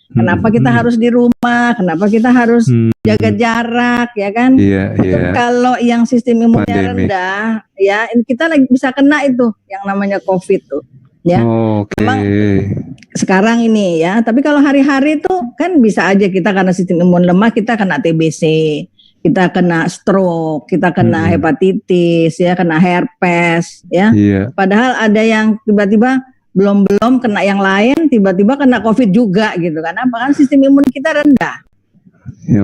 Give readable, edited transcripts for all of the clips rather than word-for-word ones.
Kenapa kita harus di rumah? Kenapa kita harus jaga jarak, ya kan? Iya, Itu iya. kalau yang sistem imunnya Pandemi. rendah, ya kita lagi bisa kena itu yang namanya COVID tuh, ya. Oke. Memang sekarang ini ya, tapi kalau hari-hari itu kan bisa aja kita karena sistem imun lemah kita kena TBC, kita kena stroke, kita kena hepatitis, ya, kena herpes, ya. Iya. Padahal ada yang tiba-tiba belum kena yang lain, tiba-tiba kena COVID juga gitu. Karena kan sistem imun kita rendah.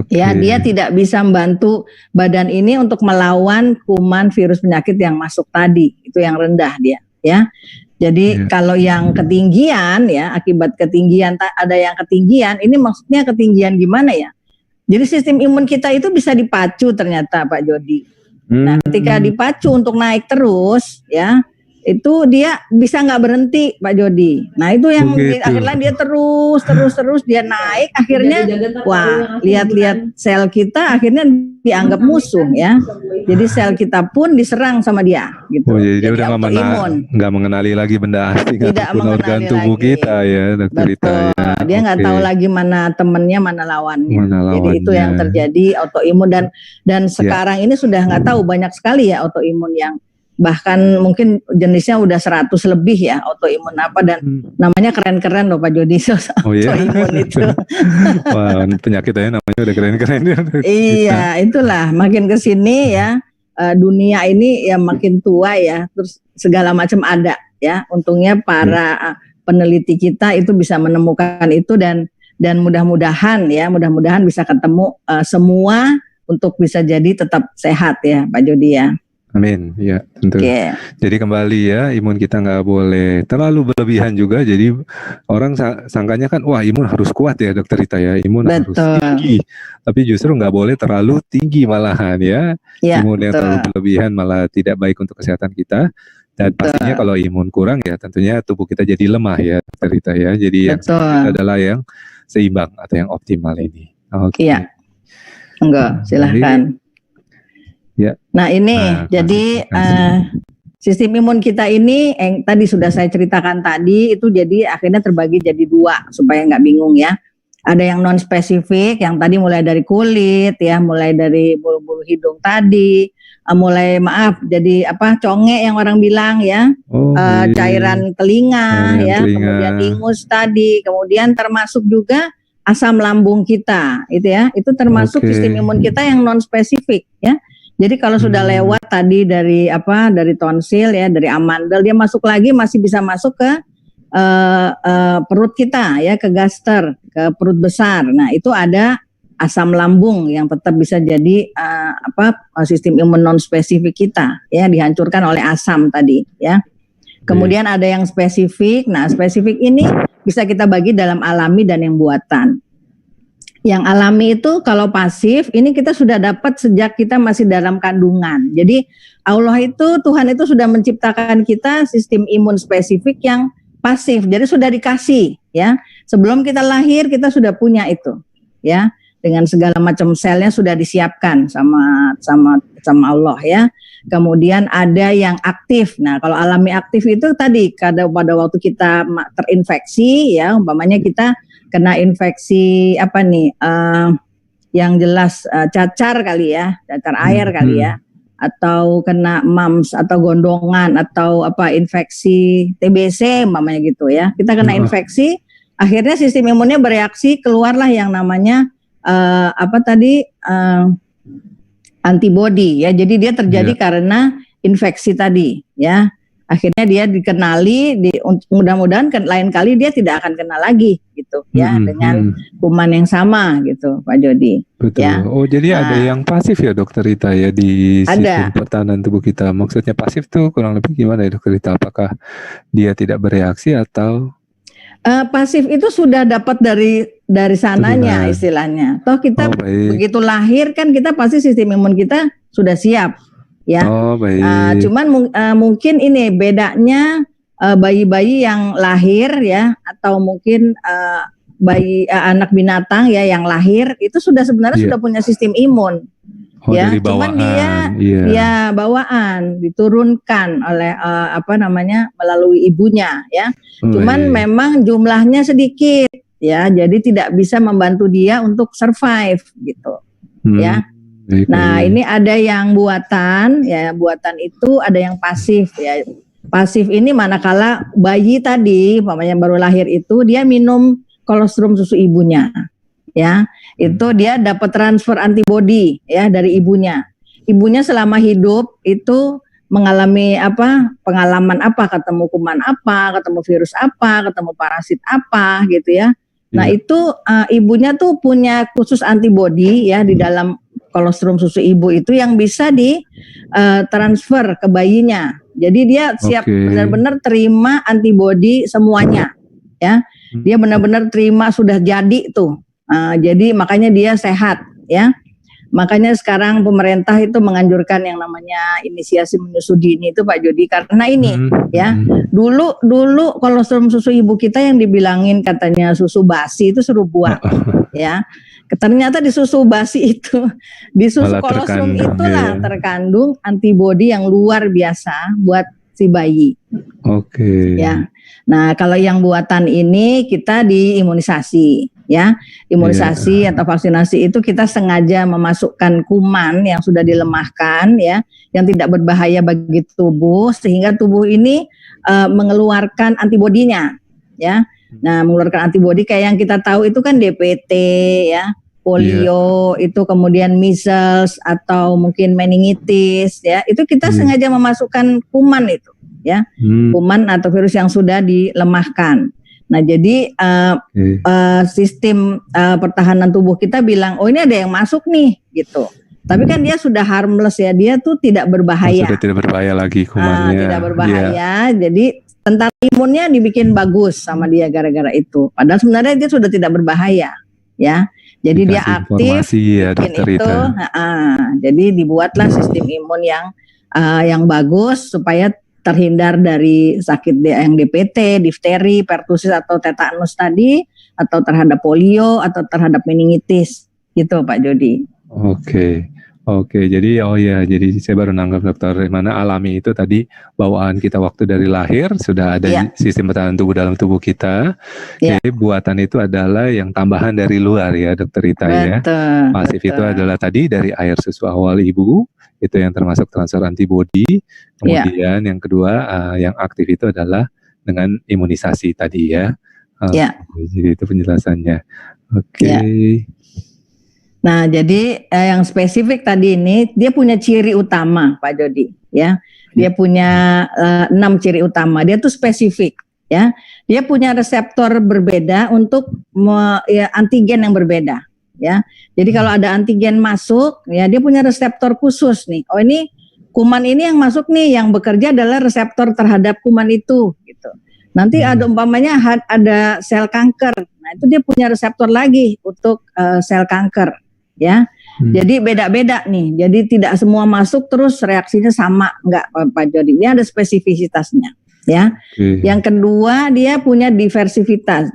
Oke. Ya, dia tidak bisa membantu badan ini untuk melawan kuman virus penyakit yang masuk tadi. Itu yang rendah dia, ya. Jadi kalau yang ketinggian ya, akibat ketinggian ada yang ketinggian, ini maksudnya ketinggian gimana ya? Jadi sistem imun kita itu bisa dipacu ternyata Pak Jody. Nah, ketika dipacu untuk naik terus ya, itu dia bisa nggak berhenti Pak Jody. Nah itu yang akhirnya dia terus dia naik, akhirnya wah lihat-lihat sel kita akhirnya dianggap musuh ya. Jadi sel kita pun diserang sama dia gitu. Oh, jadi dia udah nggak mengenali lagi benda asing ataupun organ tubuh lagi. kita ya, Dokter Rita ya. Dia nggak tahu lagi mana temennya, mana lawannya. Jadi itu yang terjadi autoimun dan sekarang ini sudah nggak tahu banyak sekali ya autoimun yang bahkan mungkin jenisnya udah 100 lebih ya autoimun apa dan namanya keren-keren loh Pak Jody. Autoimun itu. Wah, penyakitnya namanya udah keren-keren. Iya, itulah makin ke sini ya dunia ini ya makin tua ya, terus segala macam ada ya. Untungnya para peneliti kita itu bisa menemukan itu dan mudah-mudahan bisa ketemu semua untuk bisa jadi tetap sehat ya Pak Jody ya. Amin, ya tentu. Jadi kembali ya, imun kita nggak boleh terlalu berlebihan juga. Jadi orang sangkanya kan, wah imun harus kuat ya Dokter Rita ya, imun harus tinggi. Tapi justru nggak boleh terlalu tinggi malahan ya. Imun yang terlalu berlebihan malah tidak baik untuk kesehatan kita. Dan pastinya kalau imun kurang ya tentunya tubuh kita jadi lemah ya Dokter Rita ya. Jadi yang adalah yang seimbang atau yang optimal ini. Oke. Iya. Enggak, silahkan. Ya. Nah ini jadi sistem imun kita ini yang tadi sudah saya ceritakan tadi itu jadi akhirnya terbagi jadi dua supaya nggak bingung ya. Ada yang non spesifik yang tadi mulai dari kulit ya, mulai dari bulu-bulu hidung tadi, mulai jadi conge yang orang bilang ya, cairan telinga ya, kemudian ingus tadi, kemudian termasuk juga asam lambung kita itu ya, itu termasuk sistem imun kita yang non spesifik ya. Jadi kalau sudah lewat tadi dari tonsil ya, dari amandel, dia masuk lagi masih bisa masuk ke perut kita ya, ke gaster, ke perut besar. Nah, itu ada asam lambung yang tetap bisa jadi sistem imun non spesifik kita ya, dihancurkan oleh asam tadi ya. Kemudian ada yang spesifik. Nah, spesifik ini bisa kita bagi dalam alami dan yang buatan. Yang alami itu kalau pasif ini kita sudah dapat sejak kita masih dalam kandungan. Jadi Tuhan itu sudah menciptakan kita sistem imun spesifik yang pasif. Jadi sudah dikasih ya. Sebelum kita lahir kita sudah punya itu ya. Dengan segala macam selnya sudah disiapkan sama Allah ya. Kemudian ada yang aktif. Nah, kalau alami aktif itu tadi pada waktu kita terinfeksi ya, umpamanya kita kena infeksi yang jelas cacar kali ya, cacar air kali ya, atau kena mumps atau gondongan atau infeksi TBC umpamanya gitu ya. Kita kena infeksi, akhirnya sistem imunnya bereaksi, keluarlah yang namanya antibody ya. Jadi dia terjadi karena infeksi tadi ya. Akhirnya dia dikenali, mudah-mudahan lain kali dia tidak akan kena lagi gitu ya, dengan kuman yang sama gitu Pak Jody. Betul. Ya. Oh jadi ada yang pasif ya Dokter Rita ya di sistem pertahanan tubuh kita. Maksudnya pasif tuh kurang lebih gimana ya Dokter Rita? Apakah dia tidak bereaksi atau? Pasif itu sudah dapat dari sananya istilahnya. Toh kita begitu lahir kan kita pasti sistem imun kita sudah siap. Ya, cuman mungkin ini bedanya bayi-bayi yang lahir ya, atau mungkin anak binatang ya yang lahir itu sebenarnya sudah punya sistem imun. Ya, cuman dia bawaan diturunkan oleh melalui ibunya ya. Cuman memang jumlahnya sedikit ya, jadi tidak bisa membantu dia untuk survive gitu, ya. Nah, ini ada yang buatan, ya, buatan itu ada yang pasif, ya. Pasif ini manakala bayi tadi, umpamanya baru lahir itu dia minum kolostrum susu ibunya, ya, itu dia dapat transfer antibodi, ya, dari ibunya. Ibunya selama hidup itu mengalami pengalaman ketemu kuman apa, ketemu virus apa, ketemu parasit apa gitu ya. Nah, itu ibunya tuh punya khusus antibodi ya di dalam kolostrum susu ibu itu yang bisa di transfer ke bayinya. Jadi dia siap benar-benar terima antibodi semuanya ya. Dia benar-benar terima, sudah jadi tuh. Jadi makanya dia sehat ya. Makanya sekarang pemerintah itu menganjurkan yang namanya inisiasi menyusu dini itu Pak Jody, karena ini ya. Dulu kolostrum susu ibu kita yang dibilangin katanya susu basi itu suruh buang ya. Ternyata di susu basi itu, di susu kolostrum itulah terkandung antibodi yang luar biasa buat si bayi. Ya. Nah, kalau yang buatan ini kita diimunisasi ya. Imunisasi atau vaksinasi itu kita sengaja memasukkan kuman yang sudah dilemahkan ya, yang tidak berbahaya bagi tubuh sehingga tubuh ini mengeluarkan antibodinya ya. Nah, mengeluarkan antibodi kayak yang kita tahu itu kan DPT ya, polio, itu kemudian measles atau mungkin meningitis ya. Itu kita sengaja memasukkan kuman itu ya. Kuman atau virus yang sudah dilemahkan. Nah, jadi sistem pertahanan tubuh kita bilang, oh ini ada yang masuk nih gitu. Tapi kan dia sudah harmless ya, dia tuh tidak berbahaya. Sudah tidak berbahaya lagi kumannya. Tidak berbahaya, jadi tentara imunnya dibikin bagus sama dia gara-gara itu. Padahal sebenarnya dia sudah tidak berbahaya ya. Jadi dia aktif, ya, itu. Jadi dibuatlah sistem imun yang bagus supaya terhindar dari sakit yang DPT, difteri, pertusis atau tetanus tadi, atau terhadap polio atau terhadap meningitis, gitu Pak Jody. Oke. Jadi jadi saya baru nangkap dokter, mana alami itu tadi bawaan kita waktu dari lahir sudah ada sistem pertahanan tubuh dalam tubuh kita. Jadi buatan itu adalah yang tambahan dari luar ya dokter Rita ya. Pasif itu adalah tadi dari air susu awal ibu. Itu yang termasuk transfer antibodi. Kemudian yang kedua yang aktif itu adalah dengan imunisasi tadi ya. Jadi itu penjelasannya. Nah, jadi yang spesifik tadi ini dia punya ciri utama Pak Jody ya. Dia punya 6 ciri utama. Dia tuh spesifik ya. Dia punya reseptor berbeda untuk antigen yang berbeda. Ya, jadi kalau ada antigen masuk, ya dia punya reseptor khusus nih. Oh ini kuman ini yang masuk nih, yang bekerja adalah reseptor terhadap kuman itu, gitu. Nanti ada umpamanya ada sel kanker, nah itu dia punya reseptor lagi untuk sel kanker, ya. Jadi beda-beda nih. Jadi tidak semua masuk terus reaksinya sama, enggak Pak Jody. Ini ada spesifisitasnya, ya. Yang kedua dia punya diversitas,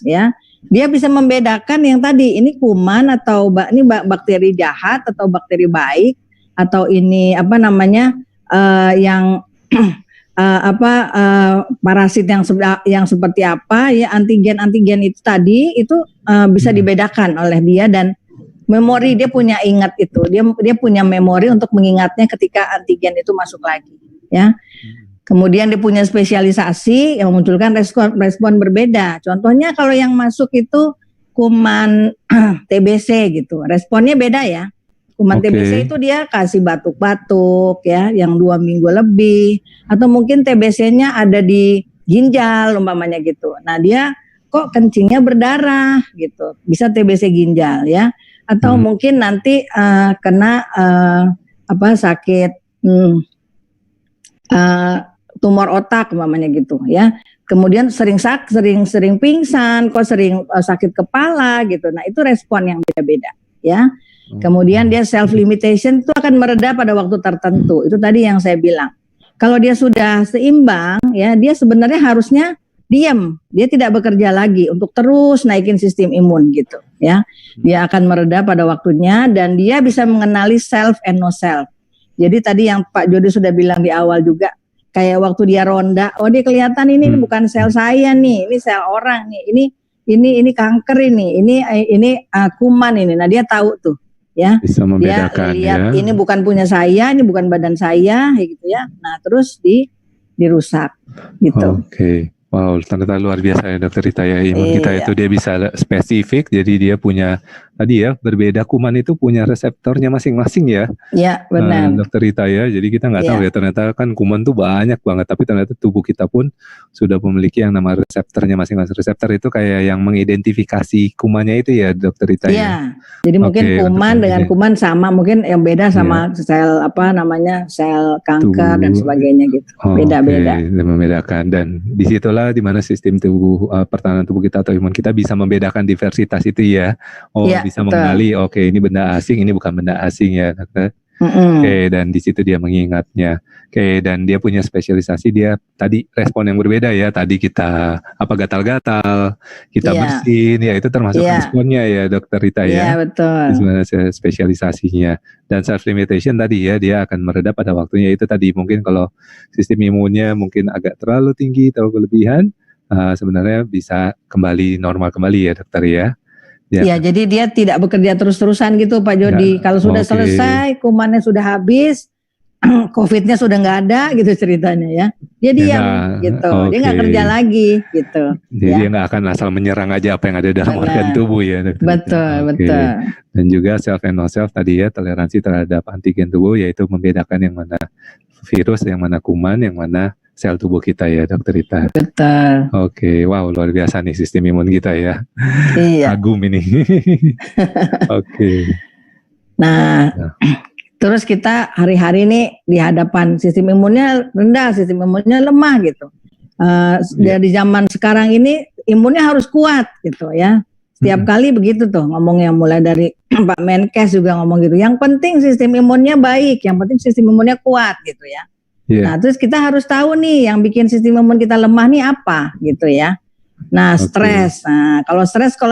ya. Dia bisa membedakan yang tadi ini kuman atau ini bakteri jahat atau bakteri baik atau ini parasit yang seperti apa ya, antigen itu tadi itu bisa dibedakan oleh dia, dan memori dia punya ingat itu, dia punya memori untuk mengingatnya ketika antigen itu masuk lagi ya. Kemudian dia punya spesialisasi yang memunculkan respon berbeda. Contohnya kalau yang masuk itu kuman TBC gitu, responnya beda ya. Kuman TBC itu dia kasih batuk-batuk ya, yang 2 minggu lebih. Atau mungkin TBC-nya ada di ginjal umpamanya gitu. Nah dia kok kencingnya berdarah gitu, bisa TBC ginjal ya. Atau mungkin nanti kena sakit tumor otak umpamanya gitu ya. Kemudian sering pingsan, kok sering sakit kepala gitu. Nah, itu respon yang beda-beda ya. Kemudian dia self limitation itu akan mereda pada waktu tertentu. Itu tadi yang saya bilang. Kalau dia sudah seimbang ya, dia sebenarnya harusnya diam. Dia tidak bekerja lagi untuk terus naikin sistem imun gitu ya. Dia akan mereda pada waktunya dan dia bisa mengenali self and no self. Jadi tadi yang Pak Jody sudah bilang di awal juga, kayak waktu dia ronda, oh dia kelihatan ini bukan sel saya nih, ini sel orang nih, ini ini kanker ini kuman ini. Nah dia tahu tuh ya. Bisa membedakan dia lihat ya. ini bukan punya saya, ini bukan badan saya, gitu ya. Nah terus dirusak gitu. Oke. Wow, ternyata luar biasa ya Dokter Rita ya. Imun kita itu dia bisa spesifik, jadi dia punya tadi ya, berbeda kuman itu punya reseptornya masing-masing ya. Iya, benar. Dokter Rita ya, jadi kita nggak tahu ya, ternyata kan kuman tuh banyak banget, tapi ternyata tubuh kita pun sudah memiliki yang nama reseptornya masing-masing. Reseptor itu kayak yang mengidentifikasi kumannya itu ya Dokter Rita ya. Jadi mungkin kuman dengan kuman sama, mungkin yang beda sama sel sel kanker dan sebagainya gitu. Beda-beda. Membedakan, dan disitulah di mana sistem tubuh pertahanan tubuh kita atau imun kita bisa membedakan diversitas itu ya. Bisa mengenali ini benda asing, ini bukan benda asing ya dokter. Dan di situ dia mengingatnya. Dan dia punya spesialisasi, dia tadi respon yang berbeda ya. Tadi kita gatal-gatal, kita bersin ya, itu termasuk responnya ya Dokter Rita ya. Iya, betul. Sebenarnya spesialisasinya. Dan self limitation tadi ya, dia akan meredah pada waktunya. Itu tadi mungkin kalau sistem imunnya mungkin agak terlalu tinggi, terlalu berlebihan, sebenarnya bisa kembali normal kembali ya dokter ya. Ya, jadi dia tidak bekerja terus-terusan gitu Pak Jody. Kalau sudah selesai, kumannya sudah habis, COVID-nya sudah nggak ada gitu ceritanya ya. Dia diam gitu, dia nggak kerja lagi gitu. Jadi dia nggak akan asal menyerang aja apa yang ada dalam organ tubuh ya. Betul. Dan juga self and no self tadi ya, toleransi terhadap antigen tubuh, yaitu membedakan yang mana virus, yang mana kuman, yang mana sel tubuh kita ya Dokter Rita. Betul. Oke, wow luar biasa nih sistem imun kita ya. Iya. Kagum ini. Oke. Nah, terus kita hari-hari ini di hadapan sistem imunnya rendah, sistem imunnya lemah gitu. Dari zaman sekarang ini imunnya harus kuat gitu ya. Setiap kali begitu tuh ngomongnya, mulai dari Pak Menkes juga ngomong gitu. Yang penting sistem imunnya baik, yang penting sistem imunnya kuat gitu ya. Nah, terus kita harus tahu nih yang bikin sistem imun kita lemah nih apa gitu ya. Nah, stres. Nah, kalau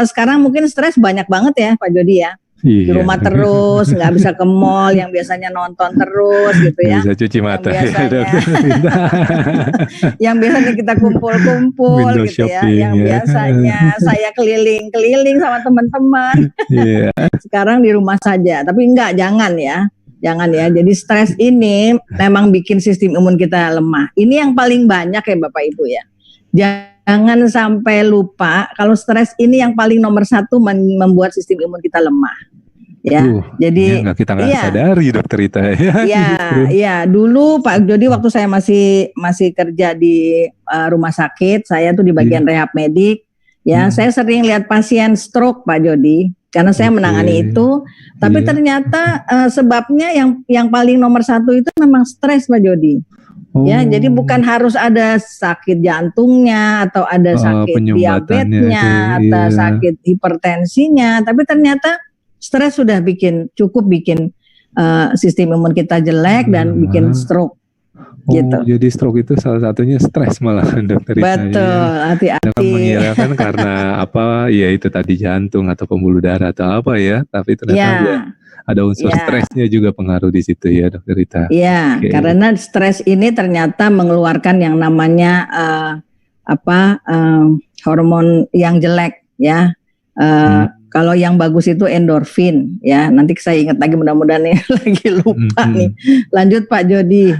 sekarang mungkin stres banyak banget ya Pak Jody ya. Di rumah terus, nggak bisa ke mall, yang biasanya nonton terus gitu ya. Bisa cuci mata. Yang biasanya kita kumpul-kumpul gitu ya. Yang biasanya saya keliling-keliling sama teman-teman. Sekarang di rumah saja. Tapi jangan ya. Jadi stres ini memang bikin sistem imun kita lemah. Ini yang paling banyak ya Bapak Ibu ya. Jangan sampai lupa kalau stres ini yang paling nomor satu membuat sistem imun kita lemah. Ya, jadi kita nggak sadari Dokter Rita ya. Iya. Dulu Pak Jody waktu saya masih kerja di rumah sakit, saya tuh di bagian rehab medik. Ya, saya sering lihat pasien stroke Pak Jody. Karena saya menangani itu, tapi ternyata sebabnya yang paling nomor satu itu memang stres Pak Jody. Ya, jadi bukan harus ada sakit jantungnya atau ada sakit diabetesnya atau sakit hipertensinya, tapi ternyata stres sudah cukup bikin sistem imun kita jelek dan bikin stroke. Gitu. Jadi stroke itu salah satunya stres malah Dokter Rita. Betul, hati-hati. Jangan mengira kan karena apa, ya itu tadi jantung atau pembuluh darah atau apa ya, tapi ternyata ada unsur stresnya juga pengaruh di situ ya Dokter Rita. Iya, karena stres ini ternyata mengeluarkan yang namanya hormon yang jelek ya. Kalau yang bagus itu endorfin ya. Nanti saya ingat lagi, mudah-mudahan nih lagi lupa nih. Lanjut Pak Jody.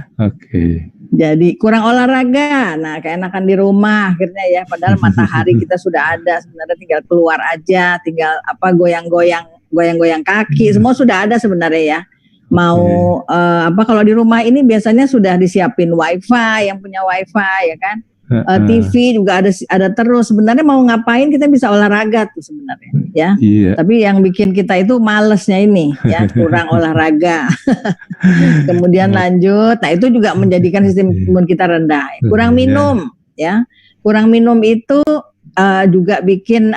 Jadi kurang olahraga. Nah, keenakan di rumah akhirnya ya. Padahal matahari kita sudah ada. Sebenarnya tinggal keluar aja, tinggal goyang-goyang kaki. Semua sudah ada sebenarnya ya. Mau kalau di rumah ini biasanya sudah disiapin wifi, yang punya wifi ya kan. TV juga ada terus. Sebenarnya mau ngapain kita bisa olahraga tuh sebenarnya ya. Tapi yang bikin kita itu malesnya ini ya, kurang olahraga. Kemudian lanjut, nah itu juga menjadikan sistem imun kita rendah. Kurang minum ya. Kurang minum itu juga bikin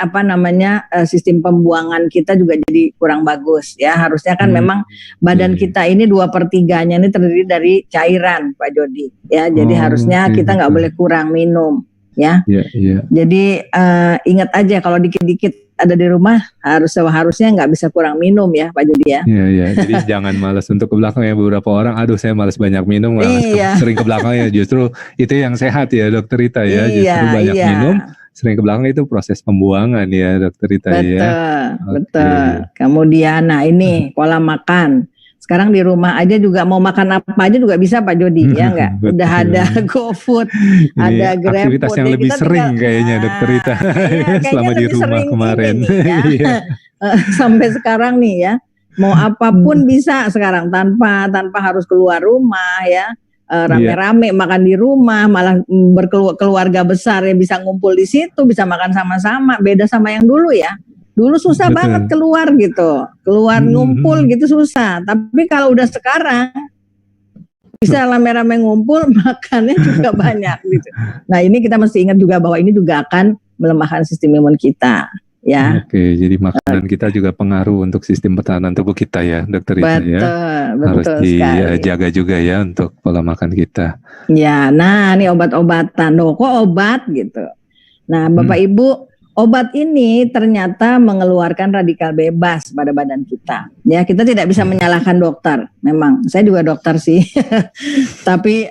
sistem pembuangan kita juga jadi kurang bagus ya. Harusnya kan memang badan kita ini 2/3-nya ini terdiri dari cairan Pak Jody ya. Jadi harusnya kita nggak boleh kurang minum ya. Jadi ingat aja kalau dikit-dikit ada di rumah harusnya nggak bisa kurang minum ya Pak Jody ya. Jadi jangan malas untuk ke belakang ya. Beberapa orang saya malas banyak minum, sering ke belakang ya. Justru itu yang sehat ya Dokter Rita ya. Justru banyak minum sering ke belakang itu proses pembuangan ya Dokter Rita ya. Betul. Kemudian nah ini pola makan. Sekarang di rumah aja juga mau makan apa aja juga bisa Pak Jody ya enggak? Udah ada GoFood, ada GrabFood. Aktivitas yang lebih sering kayaknya Dokter Rita selama di rumah kemarin. Ya. Sampai sekarang nih ya. Mau apapun bisa sekarang tanpa harus keluar rumah ya. Rame-rame makan di rumah, malah berkeluarga besar yang bisa ngumpul di situ, bisa makan sama-sama. Beda sama yang dulu ya. Dulu susah banget keluar gitu, keluar ngumpul gitu susah. Tapi kalau udah sekarang bisa rame-rame ngumpul, makannya juga banyak gitu. Nah ini kita mesti ingat juga bahwa ini juga akan melemahkan sistem imun kita. Ya. Oke, jadi makanan kita juga pengaruh untuk sistem pertahanan tubuh kita ya, Dokter Rita ya. Harus dijaga juga ya untuk pola makan kita. Ya, nah ini obat-obatan, kok obat gitu. Nah, Bapak Ibu, obat ini ternyata mengeluarkan radikal bebas pada badan kita. Ya, kita tidak bisa menyalahkan dokter. Memang, saya juga dokter sih. Tapi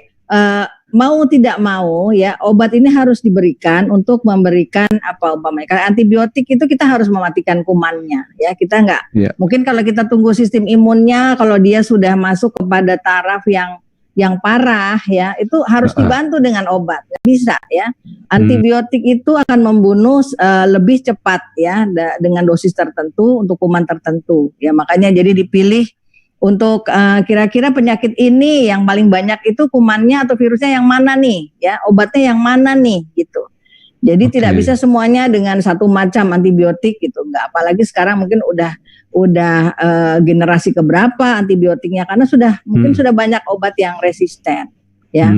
mau tidak mau ya obat ini harus diberikan untuk memberikan apa umpamanya kalau antibiotik itu kita harus mematikan kumannya ya kita enggak mungkin kalau kita tunggu sistem imunnya kalau dia sudah masuk kepada taraf yang parah ya itu harus dibantu dengan obat bisa ya antibiotik itu akan membunuh lebih cepat ya dengan dosis tertentu untuk kuman tertentu ya makanya jadi dipilih untuk kira-kira penyakit ini yang paling banyak itu kumannya atau virusnya yang mana nih ya obatnya yang mana nih gitu jadi tidak bisa semuanya dengan satu macam antibiotik gitu enggak apalagi sekarang mungkin udah generasi keberapa antibiotiknya karena mungkin sudah banyak obat yang resisten ya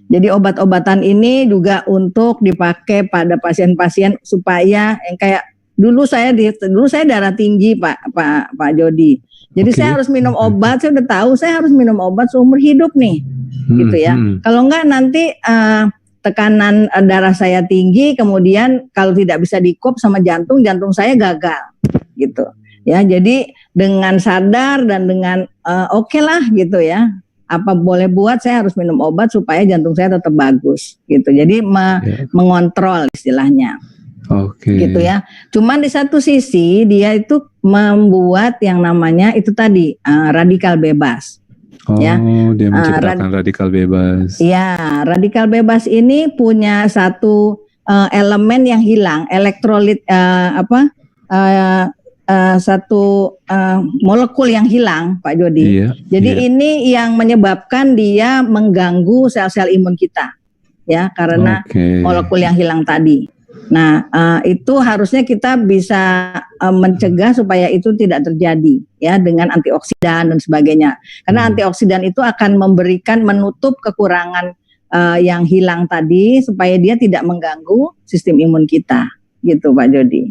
jadi obat-obatan ini juga untuk dipakai pada pasien-pasien supaya yang kayak dulu saya darah tinggi Pak Jody. Jadi saya harus minum obat, saya udah tahu saya harus minum obat seumur hidup nih. Gitu ya. Kalau enggak nanti tekanan darah saya tinggi, kemudian kalau tidak bisa dikop sama jantung saya gagal. Gitu. Ya, jadi dengan sadar dan dengan oke lah gitu ya. Apa boleh buat saya harus minum obat supaya jantung saya tetap bagus gitu. Jadi mengontrol istilahnya. Gitu ya. Cuman di satu sisi dia itu membuat yang namanya itu tadi radikal bebas. Dia menciptakan radikal bebas. Ya, radikal bebas ini punya satu elemen yang hilang, elektrolit satu molekul yang hilang, Pak Jody. Jadi ini yang menyebabkan dia mengganggu sel-sel imun kita, ya, karena molekul yang hilang tadi. Nah, itu harusnya kita bisa mencegah supaya itu tidak terjadi, ya, dengan antioksidan dan sebagainya. Karena antioksidan itu akan menutup kekurangan yang hilang tadi supaya dia tidak mengganggu sistem imun kita, gitu, Pak Jody.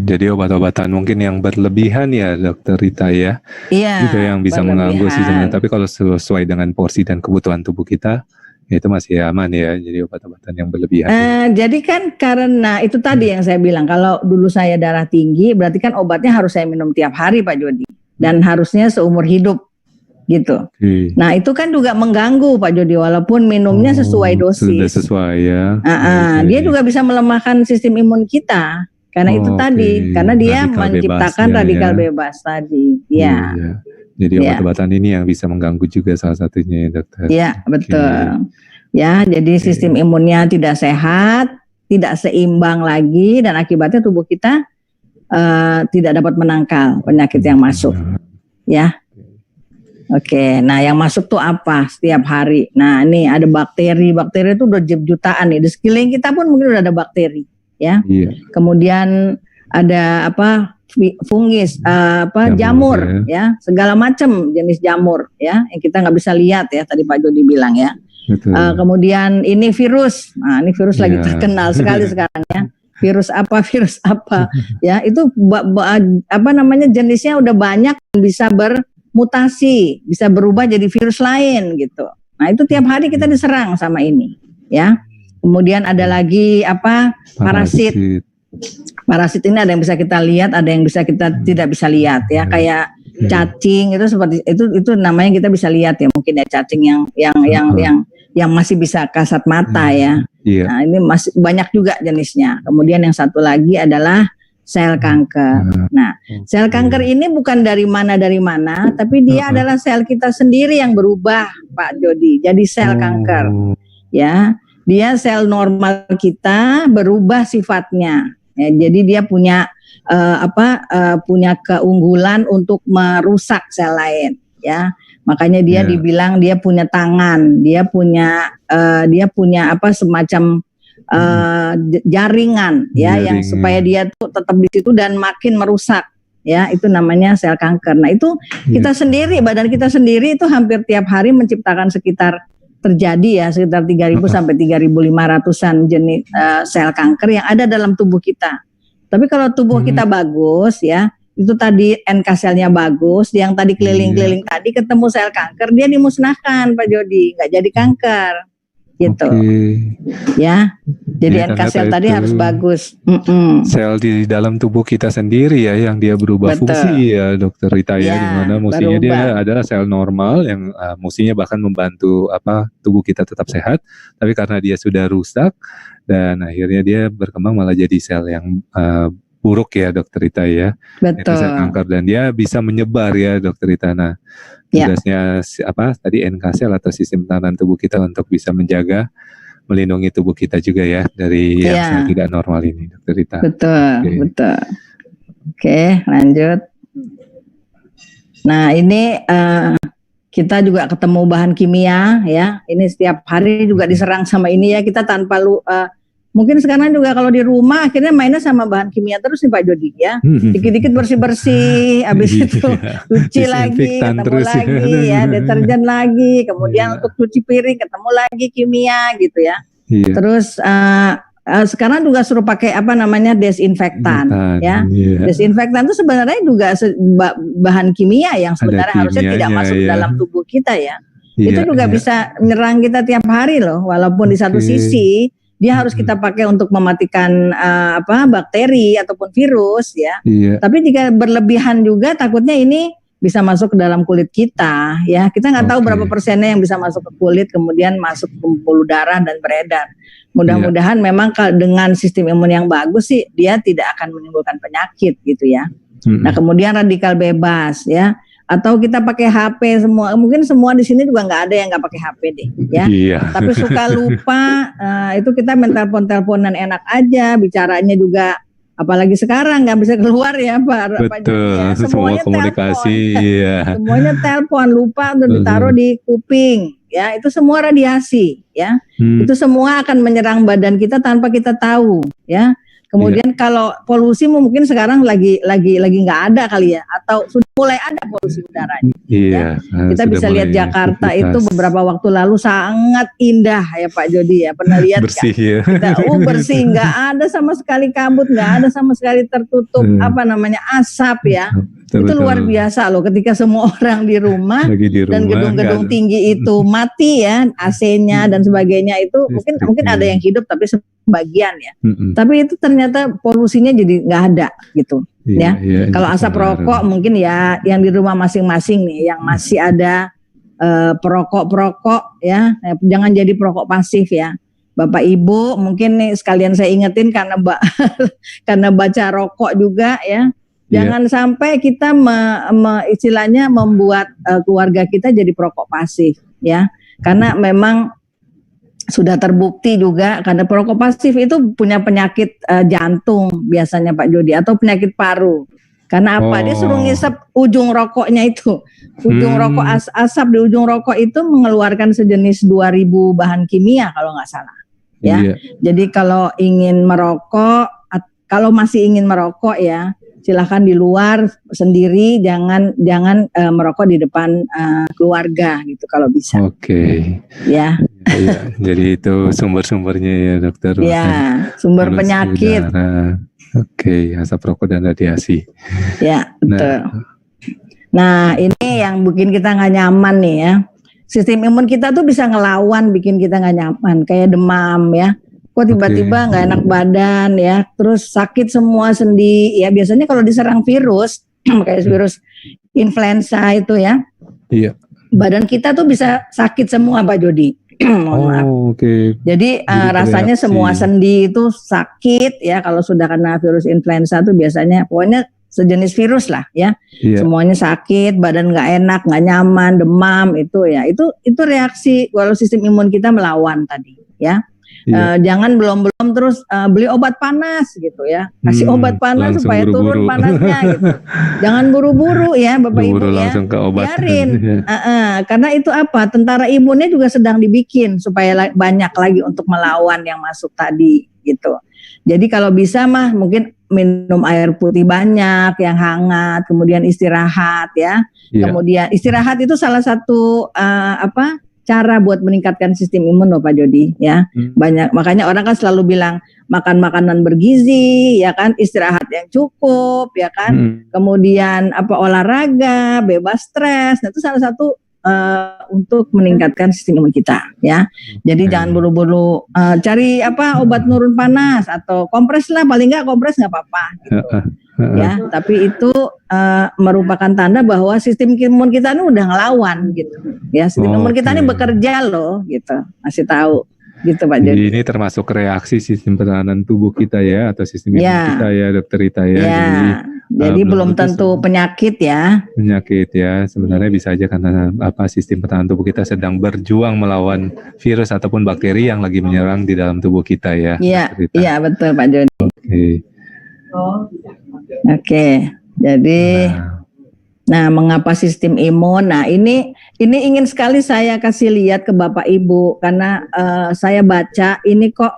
Jadi obat-obatan mungkin yang berlebihan ya, Dokter Rita ya, itu yang bisa mengganggu sistemnya. Tapi kalau sesuai dengan porsi dan kebutuhan tubuh kita, itu masih aman ya, jadi obat-obatan yang berlebihan. Jadi kan karena itu tadi yang saya bilang, kalau dulu saya darah tinggi, berarti kan obatnya harus saya minum tiap hari, Pak Jody, dan harusnya seumur hidup, gitu. Nah itu kan juga mengganggu, Pak Jody, walaupun minumnya sesuai dosis. Sudah sesuai ya. Dia juga bisa melemahkan sistem imun kita, karena itu tadi, karena dia radikal menciptakan bebas, radikal bebas tadi, ya. Jadi obat-obatan ini yang bisa mengganggu juga salah satunya ya, Dokter. Iya, betul. Ya, jadi sistem imunnya tidak sehat, tidak seimbang lagi, dan akibatnya tubuh kita tidak dapat menangkal penyakit yang masuk. Ya. Oke, nah yang masuk tuh apa setiap hari? Nah, ini ada bakteri itu udah jutaan nih. Di sekeliling kita pun mungkin udah ada bakteri, ya. Kemudian ada fungis, jamur ya, segala macam jenis jamur ya, yang kita nggak bisa lihat ya, tadi Pak Jody bilang ya. Kemudian ini virus, nah ini virus lagi terkenal sekali sekarang ya. Virus apa ya, itu jenisnya udah banyak, bisa bermutasi, bisa berubah jadi virus lain gitu. Nah itu tiap hari kita diserang sama ini ya. Kemudian ada lagi parasit. Parasit ini ada yang bisa kita lihat, ada yang bisa kita tidak bisa lihat ya, kayak cacing itu seperti itu namanya kita bisa lihat ya, mungkin ya cacing yang masih bisa kasat mata ya. Iya. Nah, ini masih banyak juga jenisnya. Kemudian yang satu lagi adalah sel kanker. Nah, sel kanker ini bukan dari mana, tapi dia adalah sel kita sendiri yang berubah, Pak Jody. Jadi sel kanker, ya, dia sel normal kita berubah sifatnya. Ya, jadi dia punya punya keunggulan untuk merusak sel lain, ya. Makanya dia dibilang dia punya tangan, dia punya semacam jaringan, ya, yang supaya dia tuh tetap di situ dan makin merusak, ya, itu namanya sel kanker. Nah, itu kita sendiri, badan kita sendiri itu hampir tiap hari menciptakan sekitar 3.000 sampai 3.500-an jenis sel kanker yang ada dalam tubuh kita. Tapi kalau tubuh kita bagus, ya, itu tadi NK selnya bagus, yang tadi keliling-keliling tadi ketemu sel kanker, dia dimusnahkan, Pak Jody, nggak jadi kanker, gitu. Ya, jadi NK sel tadi harus bagus. Sel di dalam tubuh kita sendiri ya, yang dia berubah fungsi ya, Dokter Rita ya, dimana mestinya dia adalah sel normal yang mestinya bahkan membantu tubuh kita tetap sehat, tapi karena dia sudah rusak dan akhirnya dia berkembang malah jadi sel yang buruk ya, Dokter Rita ya. Itu sel kanker dan dia bisa menyebar ya, Dokter Rita. Nah, tugasnya tadi NK sel atau sistem pertahanan tubuh kita untuk bisa menjaga, melindungi tubuh kita juga ya dari yang sel tidak normal ini, Dokter Rita. Betul. Oke, lanjut. Nah, ini kita juga ketemu bahan kimia ya. Ini setiap hari juga diserang sama ini ya, kita tanpa mungkin sekarang juga kalau di rumah akhirnya mainnya sama bahan kimia terus nih Pak Jody ya. Dikit-dikit bersih-bersih, habis itu cuci lagi, ketemu lagi ya, deterjen lagi, kemudian untuk cuci piring ketemu lagi kimia gitu ya. Terus sekarang juga suruh pakai desinfektan ya. Desinfektan itu sebenarnya juga bahan kimia yang sebenarnya harusnya tidak masuk dalam tubuh kita ya. Itu juga bisa menyerang kita tiap hari loh, walaupun di satu sisi dia harus kita pakai untuk mematikan bakteri ataupun virus ya. Tapi jika berlebihan juga takutnya ini bisa masuk ke dalam kulit kita ya. Kita nggak tahu berapa persennya yang bisa masuk ke kulit kemudian masuk ke pembuluh darah dan beredar. Mudah-mudahan memang dengan sistem imun yang bagus sih dia tidak akan menimbulkan penyakit gitu ya. Nah, kemudian radikal bebas ya. Atau kita pakai HP semua, mungkin semua di sini juga nggak ada yang nggak pakai HP deh, ya. Tapi suka lupa, itu kita telepon-teleponan enak aja, bicaranya juga, apalagi sekarang nggak bisa keluar ya Pak. Betul, ya. Semuanya komunikasi, semuanya telepon, lupa untuk ditaruh di kuping, ya. Itu semua radiasi, ya. Itu semua akan menyerang badan kita tanpa kita tahu, ya. Kemudian kalau polusi mungkin sekarang lagi nggak ada kali ya, atau sudah mulai ada polusi udara. Ya. Kita bisa lihat Jakarta itu beberapa waktu lalu sangat indah ya Pak Jody ya, pernah lihat bersih ya. Kita bersih, nggak ada sama sekali kabut, nggak ada sama sekali tertutup asap ya. Itu luar biasa loh ketika semua orang di rumah dan gedung-gedung tinggi itu mati ya, AC-nya dan sebagainya itu mungkin ada yang hidup tapi sebagian ya. Tapi itu ternyata polusinya jadi nggak ada gitu ya. Kalau asap rokok mungkin ya yang di rumah masing-masing nih yang masih ada perokok ya, jangan jadi perokok pasif ya. Bapak Ibu mungkin nih sekalian saya ingetin karena baca rokok juga ya. Jangan sampai kita istilahnya membuat keluarga kita jadi perokok pasif ya. Karena memang sudah terbukti juga karena perokok pasif itu punya penyakit jantung biasanya Pak Jody atau penyakit paru. Karena apa? Dia suruh ngisep ujung rokoknya itu. Ujung rokok asap di ujung rokok itu mengeluarkan sejenis 2.000 bahan kimia kalau nggak salah. Ya. Jadi kalau masih ingin merokok ya, silakan di luar sendiri, jangan merokok di depan keluarga gitu kalau bisa. Ya. Jadi itu sumber-sumbernya ya dokter. Ya, sumber penyakit. Asap rokok dan radiasi. Ya, betul. Nah, ini yang bikin kita nggak nyaman nih ya. Sistem imun kita tuh bisa ngelawan, bikin kita nggak nyaman, kayak demam ya. Kok tiba-tiba nggak enak badan ya, terus sakit semua sendi ya. Biasanya kalau diserang virus, kayak virus influenza itu ya, badan kita tuh bisa sakit semua Pak Jody Mohon maaf. Jadi rasanya semua sendi itu sakit ya kalau sudah kena virus influenza itu biasanya pokoknya sejenis virus lah ya. Semuanya sakit, badan nggak enak, nggak nyaman, demam itu ya. Itu reaksi kalau sistem imun kita melawan tadi ya. Jangan belum terus beli obat panas gitu ya, kasih obat panas supaya turun panasnya gitu. Jangan buru-buru ya Bapak Ibu ya, biarin. Karena itu apa? Tentara imunnya juga sedang dibikin supaya banyak lagi untuk melawan yang masuk tadi gitu. Jadi kalau bisa mah mungkin minum air putih banyak yang hangat, kemudian istirahat ya. Kemudian istirahat itu salah satu cara buat meningkatkan sistem imun loh Pak Jody ya. Banyak makanya orang kan selalu bilang makan makanan bergizi ya kan, istirahat yang cukup ya kan. Kemudian olahraga, bebas stres. Nah, itu salah satu untuk meningkatkan sistem imun kita ya. Jadi jangan buru-buru cari obat nurun panas atau kompres lah, paling nggak kompres nggak apa-apa gitu. Ya, tapi itu merupakan tanda bahwa sistem imun kita ini udah ngelawan gitu. Ya, sistem imun kita ini bekerja loh gitu. Masih tahu gitu Pak Jody. Jadi ini termasuk reaksi sistem pertahanan tubuh kita ya atau sistem imun kita ya Dokter Rita ya. Jadi belum tentu penyakit ya. Penyakit ya, sebenarnya bisa aja karena sistem pertahanan tubuh kita sedang berjuang melawan virus ataupun bakteri yang lagi menyerang di dalam tubuh kita ya. Iya betul Pak Jody. Oke, jadi mengapa sistem imun? Nah ini ingin sekali saya kasih lihat ke Bapak Ibu karena saya baca ini kok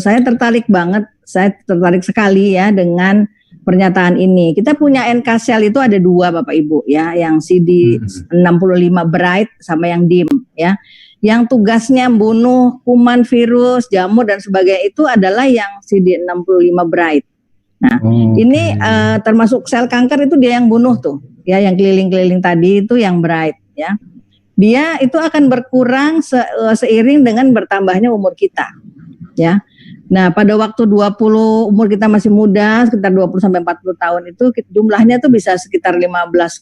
saya tertarik banget, saya tertarik sekali ya dengan pernyataan ini. Kita punya NK cell itu ada 2 Bapak Ibu ya, yang CD65 bright sama yang dim ya. Yang tugasnya membunuh kuman, virus, jamur dan sebagainya itu adalah yang CD65 bright. Nah, ini termasuk sel kanker itu dia yang bunuh tuh, ya yang keliling-keliling tadi itu yang bright, ya. Dia itu akan berkurang seiring dengan bertambahnya umur kita, ya. Nah, pada waktu 20 umur kita masih muda, sekitar 20 sampai 40 tahun itu jumlahnya tuh bisa sekitar 15,6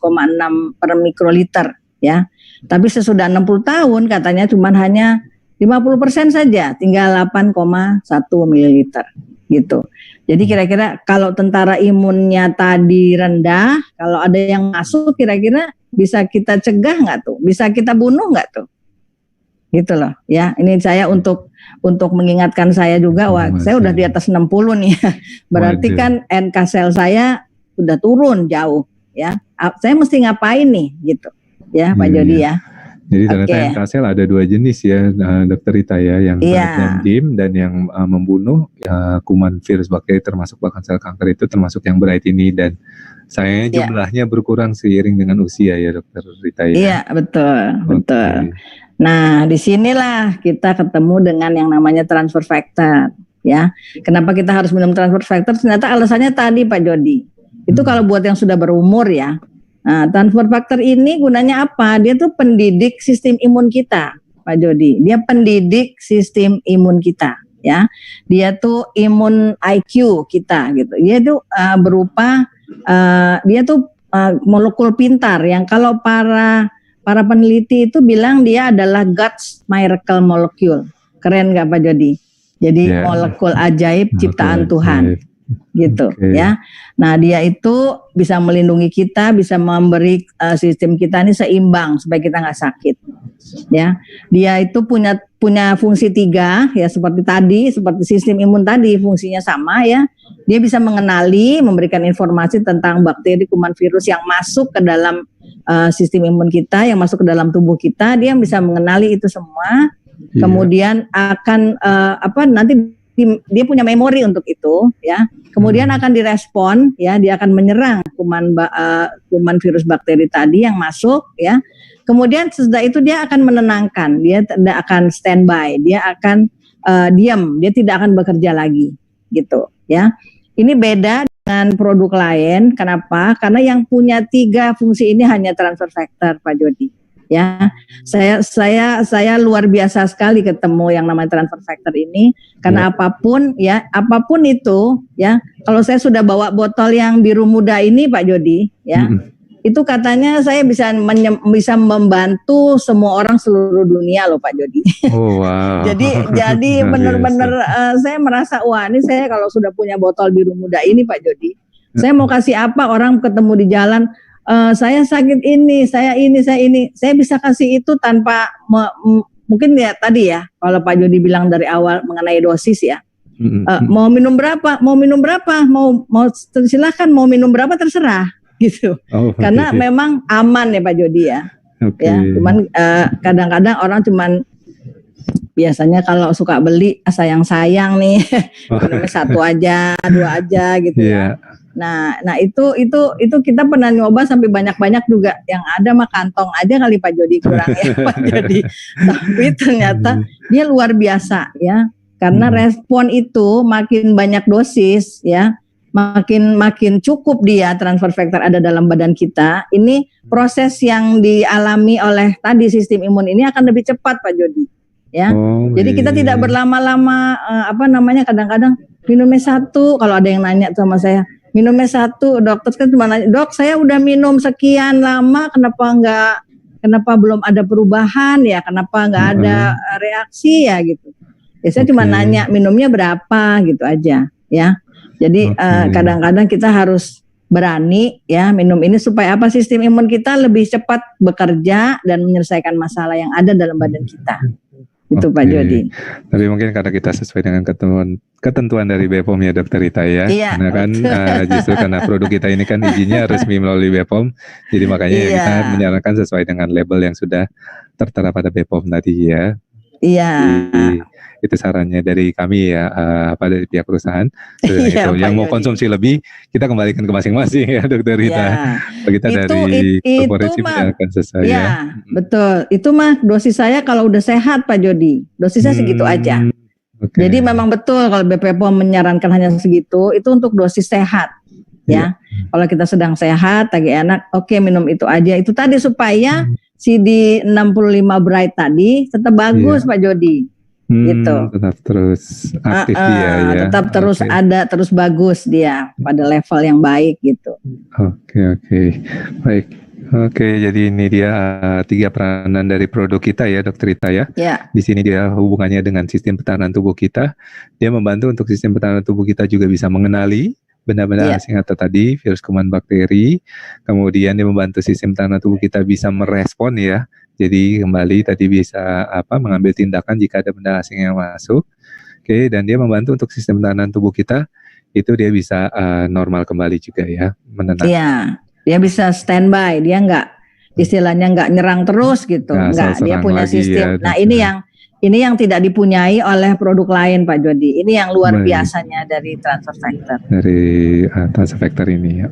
per mikroliter, ya. Tapi sesudah 60 tahun katanya cuman hanya 50% saja, tinggal 8,1 mililiter. Gitu. Jadi kira-kira kalau tentara imunnya tadi rendah, kalau ada yang masuk kira-kira bisa kita cegah nggak tuh? Bisa kita bunuh nggak tuh? Gitu loh ya. Ini saya untuk mengingatkan saya juga, saya udah di atas 60 nih. Berarti kan NK sel saya udah turun jauh ya. Saya mesti ngapain nih gitu. Ya Pak Jody ya. Jadi ternyata NK sel ada 2 jenis ya Dokter Rita ya, yang bright dan dim, dan yang membunuh kuman, virus, bakteri termasuk bahkan sel kanker itu termasuk yang bright ini, dan sayangnya jumlahnya berkurang seiring dengan usia ya Dokter Rita ya. Iya betul. Nah disinilah kita ketemu dengan yang namanya transfer factor ya. Kenapa kita harus minum transfer factor? Ternyata alasannya tadi Pak Jody. Itu kalau buat yang sudah berumur ya. Nah, transfer factor ini gunanya apa? Dia tuh pendidik sistem imun kita, Pak Jody. Dia pendidik sistem imun kita, ya. Dia tuh imun IQ kita, gitu. Dia tuh berupa molekul pintar yang kalau para peneliti itu bilang dia adalah God's miracle molecule. Keren nggak Pak Jody? Jadi molekul ajaib ciptaan Tuhan. Gitu ya. Nah dia itu bisa melindungi kita, bisa memberi sistem kita ini seimbang supaya kita nggak sakit. Ya, dia itu punya fungsi 3 ya, seperti sistem imun tadi fungsinya sama ya. Dia bisa mengenali, memberikan informasi tentang bakteri, kuman, virus yang masuk ke dalam sistem imun kita, yang masuk ke dalam tubuh kita. Dia bisa mengenali itu semua. Kemudian akan nanti dia punya memori untuk itu ya. Kemudian akan direspon ya, dia akan menyerang kuman virus bakteri tadi yang masuk ya. Kemudian sesudah itu dia akan menenangkan, dia tidak akan standby, dia akan diam, dia tidak akan bekerja lagi gitu ya. Ini beda dengan produk lain. Kenapa? Karena yang punya 3 fungsi ini hanya transfer factor Pak Jody. Ya, saya luar biasa sekali ketemu yang namanya transfer factor ini karena apapun itu ya, kalau saya sudah bawa botol yang biru muda ini Pak Jody ya, itu katanya saya bisa membantu semua orang seluruh dunia loh Pak Jody. Oh wow. jadi benar-benar saya merasa wah ini saya kalau sudah punya botol biru muda ini Pak Jody, saya mau kasih apa orang ketemu di jalan, saya sakit ini, saya bisa kasih itu tanpa mungkin ya tadi ya kalau Pak Jody bilang dari awal mengenai dosis ya. Mau minum berapa, mau silakan mau minum berapa terserah gitu. Karena memang aman ya Pak Jody ya. Ya, cuman kadang-kadang orang cuman biasanya kalau suka beli sayang-sayang nih, minumnya 1 aja, 2 aja gitu ya. Nah itu kita pernah nyoba sampai banyak-banyak juga, yang ada mah kantong aja kali Pak Jody kurang ya Pak Jody. Tapi ternyata dia luar biasa ya. Karena respon itu makin banyak dosis ya, makin cukup dia transfer factor ada dalam badan kita. Ini proses yang dialami oleh tadi sistem imun ini akan lebih cepat Pak Jody. Ya, jadi kita tidak berlama-lama kadang-kadang minumnya 1. Kalau ada yang nanya sama saya, minumnya 1, dokter kan cuma nanya, dok saya udah minum sekian lama, kenapa belum ada perubahan ya, kenapa nggak ada reaksi ya gitu. Ya, saya cuma nanya minumnya berapa gitu aja ya. Jadi kadang-kadang kita harus berani ya minum ini supaya apa, sistem imun kita lebih cepat bekerja dan menyelesaikan masalah yang ada dalam badan kita. Itu Pak Jody. Tapi mungkin karena kita sesuai dengan ketentuan dari BPOM ya Dokter Rita ya. Karena kan justru karena produk kita ini kan izinnya resmi melalui BPOM, jadi makanya kita menyarankan sesuai dengan label yang sudah tertera pada BPOM tadi ya. Itu sarannya dari kami ya, dari pihak perusahaan. Yang mau konsumsi lebih, kita kembalikan ke masing-masing ya Dokter Rita. Kita dari korporasi menjalankan sesuai ya. Betul, itu mah dosis saya kalau udah sehat Pak Jody, dosisnya segitu aja. Jadi memang betul kalau BPOM menyarankan hanya segitu, itu untuk dosis sehat ya. Kalau kita sedang sehat, lagi enak, minum itu aja. Itu tadi supaya CD65 Bright tadi tetap bagus Pak Jody. Gitu. Tetap terus aktif dia ya. Tetap terus ada, terus bagus dia pada level yang baik gitu. Oke. Baik. Jadi ini dia 3 peranan dari produk kita ya Dokter Rita ya. Di sini dia hubungannya dengan sistem pertahanan tubuh kita. Dia membantu untuk sistem pertahanan tubuh kita juga bisa mengenali benda-benda asing atau tadi virus, kuman, bakteri. Kemudian dia membantu sistem pertahanan tubuh kita bisa merespon ya. Jadi kembali tadi bisa mengambil tindakan jika ada benda asing yang masuk. Dan dia membantu untuk sistem pertahanan tubuh kita itu dia bisa normal kembali juga ya, menenang. Iya, dia bisa standby, dia istilahnya nggak nyerang terus gitu, dia punya sistem. Nah ini yang tidak dipunyai oleh produk lain Pak Jody. Ini yang luar biasanya dari transfer factor. Dari transfer factor ini.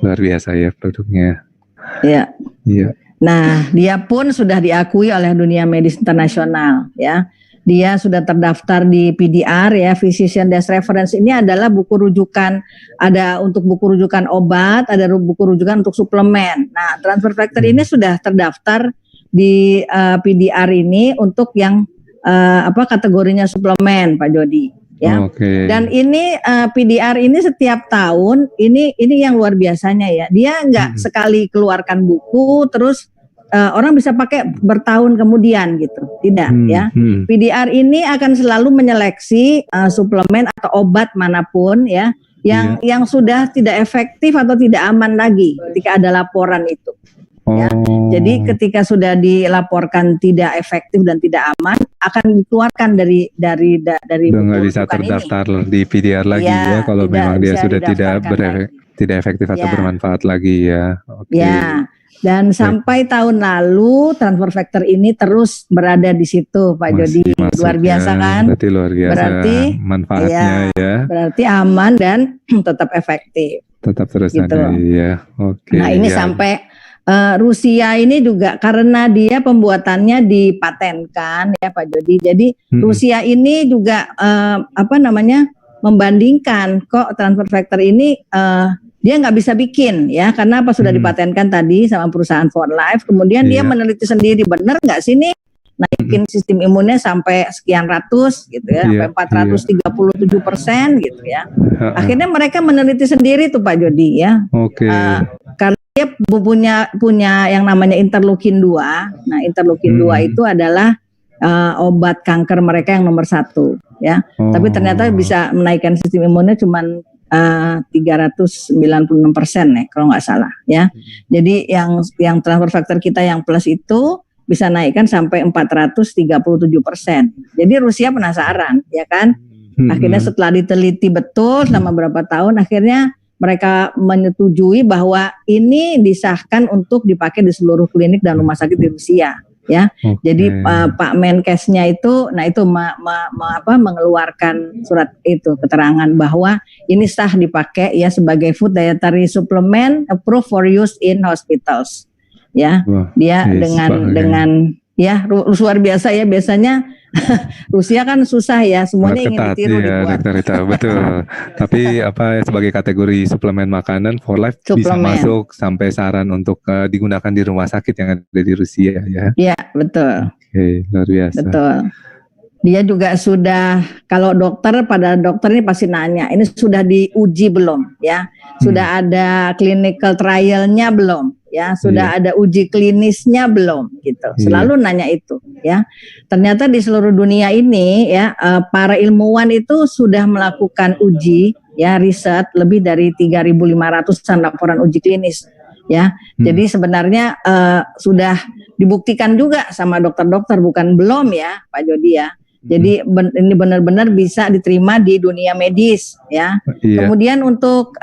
Luar biasa ya produknya. Iya. Nah, dia pun sudah diakui oleh dunia medis internasional ya. Dia sudah terdaftar di PDR ya, Physician Desk Reference. Ini adalah buku rujukan, ada untuk buku rujukan obat, ada buku rujukan untuk suplemen. Nah, transfer factor ini sudah terdaftar di PDR ini untuk yang kategorinya suplemen Pak Jody ya. Dan ini PDR ini setiap tahun ini yang luar biasanya ya. Dia nggak sekali keluarkan buku terus orang bisa pakai bertahun kemudian gitu, tidak ya. PDR ini akan selalu menyeleksi suplemen atau obat manapun ya yang sudah tidak efektif atau tidak aman lagi ketika ada laporan itu. Ya. Jadi ketika sudah dilaporkan tidak efektif dan tidak aman, akan dikeluarkan dari nggak bisa terdaftar ini di PDR lagi ya kalau memang dia sudah tidak efektif atau bermanfaat lagi ya. Dan sampai tahun lalu transfer factor ini terus berada di situ Pak Jody. Luar biasa kan? Berarti luar biasa. Berarti manfaatnya ya. Berarti aman dan tetap efektif. Tetap terus gitu. Ada ya. Nah ini sampai Rusia ini juga karena dia pembuatannya dipatenkan ya Pak Jody. Jadi Rusia ini juga membandingkan kok transfer factor ini dia nggak bisa bikin ya karena sudah dipatenkan tadi sama perusahaan For Life. Kemudian dia meneliti sendiri, benar nggak sih nih naikin sistem imunnya sampai sekian ratus gitu ya, sampai 437% gitu ya. Akhirnya mereka meneliti sendiri tuh Pak Jody ya. Karena punya yang namanya interleukin 2. Nah, interleukin 2 itu adalah obat kanker mereka yang nomor 1 ya. Tapi ternyata bisa menaikkan sistem imunnya cuman 396% ya kalau nggak salah ya. Jadi yang transfer factor kita yang plus itu bisa naikkan sampai 437%. Jadi Rusia penasaran ya kan. Akhirnya setelah diteliti betul selama berapa tahun, akhirnya mereka menyetujui bahwa ini disahkan untuk dipakai di seluruh klinik dan rumah sakit di Rusia. Ya, jadi Pak Menkesnya itu, nah itu mengeluarkan surat itu keterangan bahwa ini sah dipakai ya sebagai food dietary supplement approved for use in hospitals. Ya, dia dengan ya luar biasa ya, biasanya Rusia kan susah ya, semuanya ingin ditiru dibuat. Dokter Rita, betul. Tapi sebagai kategori suplemen makanan for life bisa masuk sampai saran untuk digunakan di rumah sakit yang ada di Rusia ya. Iya, betul. Oke, luar biasa. Betul. Dia juga sudah, kalau dokter ini pasti nanya, ini sudah diuji belum ya? Sudah ada clinical trialnya belum? Ya, sudah ada uji klinisnya belum gitu. Selalu nanya itu ya. Ternyata di seluruh dunia ini ya, para ilmuwan itu sudah melakukan uji ya, riset lebih dari 3.500-an laporan uji klinis ya. Jadi sebenarnya sudah dibuktikan juga sama dokter-dokter, bukan belum ya Pak Jody ya. Jadi ini benar-benar bisa diterima di dunia medis ya. Kemudian untuk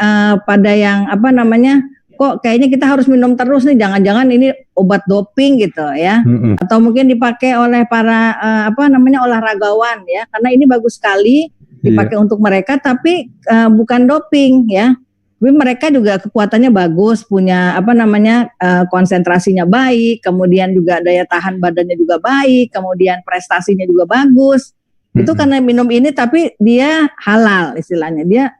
pada yang kok kayaknya kita harus minum terus nih, jangan-jangan ini obat doping gitu ya, atau mungkin dipakai oleh para olahragawan ya, karena ini bagus sekali dipakai untuk mereka, tapi bukan doping ya, tapi mereka juga kekuatannya bagus, punya konsentrasinya baik, kemudian juga daya tahan badannya juga baik, kemudian prestasinya juga bagus. Itu karena minum ini, tapi dia halal istilahnya. Dia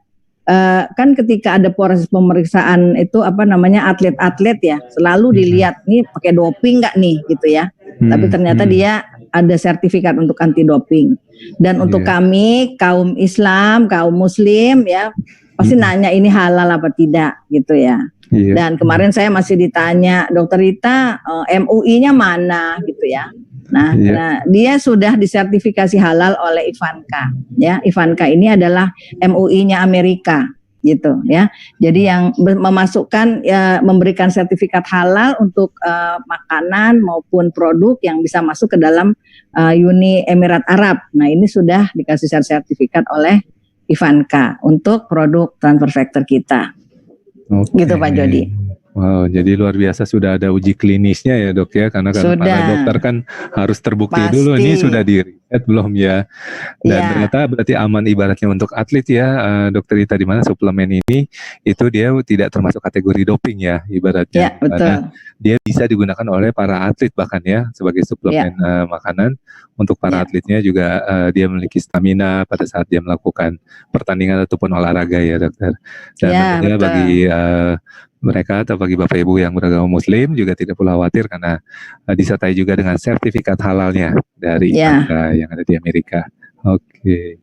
kan ketika ada proses pemeriksaan itu atlet-atlet ya, selalu dilihat nih pakai doping nggak nih gitu ya. Tapi ternyata dia ada sertifikat untuk anti doping. Dan untuk kami kaum Islam, kaum Muslim ya, pasti nanya ini halal apa tidak gitu ya. Dan kemarin saya masih ditanya, Dokter Rita, MUI-nya mana gitu ya. Nah, dia sudah disertifikasi halal oleh Ivanka. Ya, Ivanka ini adalah MUI-nya Amerika, gitu ya. Jadi yang memasukkan, memberikan sertifikat halal untuk makanan maupun produk yang bisa masuk ke dalam Uni Emirat Arab. Nah, ini sudah dikasih sertifikat oleh Ivanka untuk produk transfer factor kita. Gitu Pak Jody. Wow, jadi luar biasa sudah ada uji klinisnya ya Dok ya, karena kan para dokter kan harus terbukti dulu ini sudah di riset belum ya, dan ternyata berarti aman ibaratnya untuk atlet ya, Dokter Rita, di mana suplemen ini itu dia tidak termasuk kategori doping ya ibaratnya, karena dia bisa digunakan oleh para atlet bahkan ya sebagai suplemen makanan untuk para atletnya juga, dia memiliki stamina pada saat dia melakukan pertandingan ataupun olahraga ya Dokter, dan tentunya bagi mereka atau bagi Bapak Ibu yang beragama Muslim juga tidak perlu khawatir karena disertai juga dengan sertifikat halalnya dari yang ada di Amerika. Oke.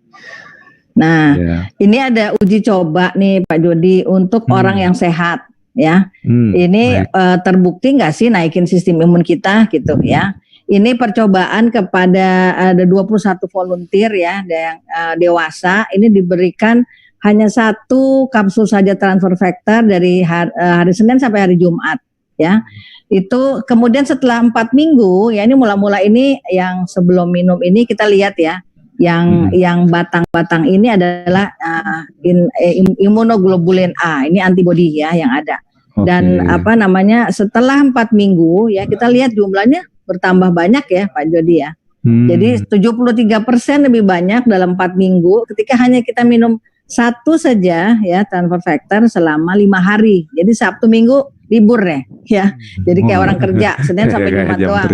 Nah, ini ada uji coba nih Pak Jody untuk orang yang sehat ya. Ini terbukti nggak sih naikin sistem imun kita gitu ya. Ini percobaan kepada ada 21 volunteer ya, yang dewasa. Ini diberikan hanya 1 kapsul saja transfer factor dari hari Senin sampai hari Jumat ya. Itu kemudian setelah 4 minggu ya, ini mula-mula ini yang sebelum minum ini kita lihat ya, yang batang-batang ini adalah imunoglobulin A, ini antibody ya yang ada. Dan setelah 4 minggu ya, kita lihat jumlahnya bertambah banyak ya Pak Jody ya. Jadi 73% lebih banyak dalam 4 minggu ketika hanya kita minum 1 saja ya transfer factor selama 5 hari. Jadi Sabtu Minggu libur deh ya. Jadi kayak orang kerja Senin sampai Jumat doang.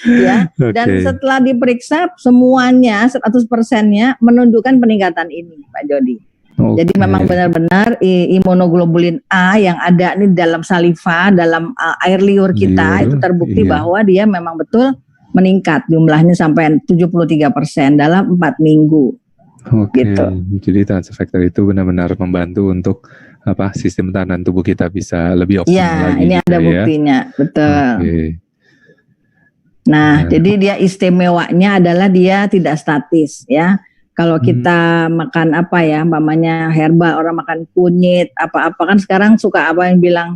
Ya. Dan setelah diperiksa semuanya 100%-nya menunjukkan peningkatan ini Pak Jody. Jadi memang benar-benar imunoglobulin A yang ada ini dalam saliva, dalam air liur kita itu terbukti bahwa dia memang betul meningkat jumlahnya sampai 73% dalam 4 minggu. Oke, gitu. jadi transfer factor itu benar-benar membantu untuk sistem tahanan tubuh kita bisa lebih optimal Ya, lagi ini gitu ada ya. buktinya, betul. Oke. Nah, jadi dia istimewanya adalah dia tidak statis ya. Kalau kita makan umpamanya herbal, orang makan kunyit, apa-apa kan sekarang suka yang bilang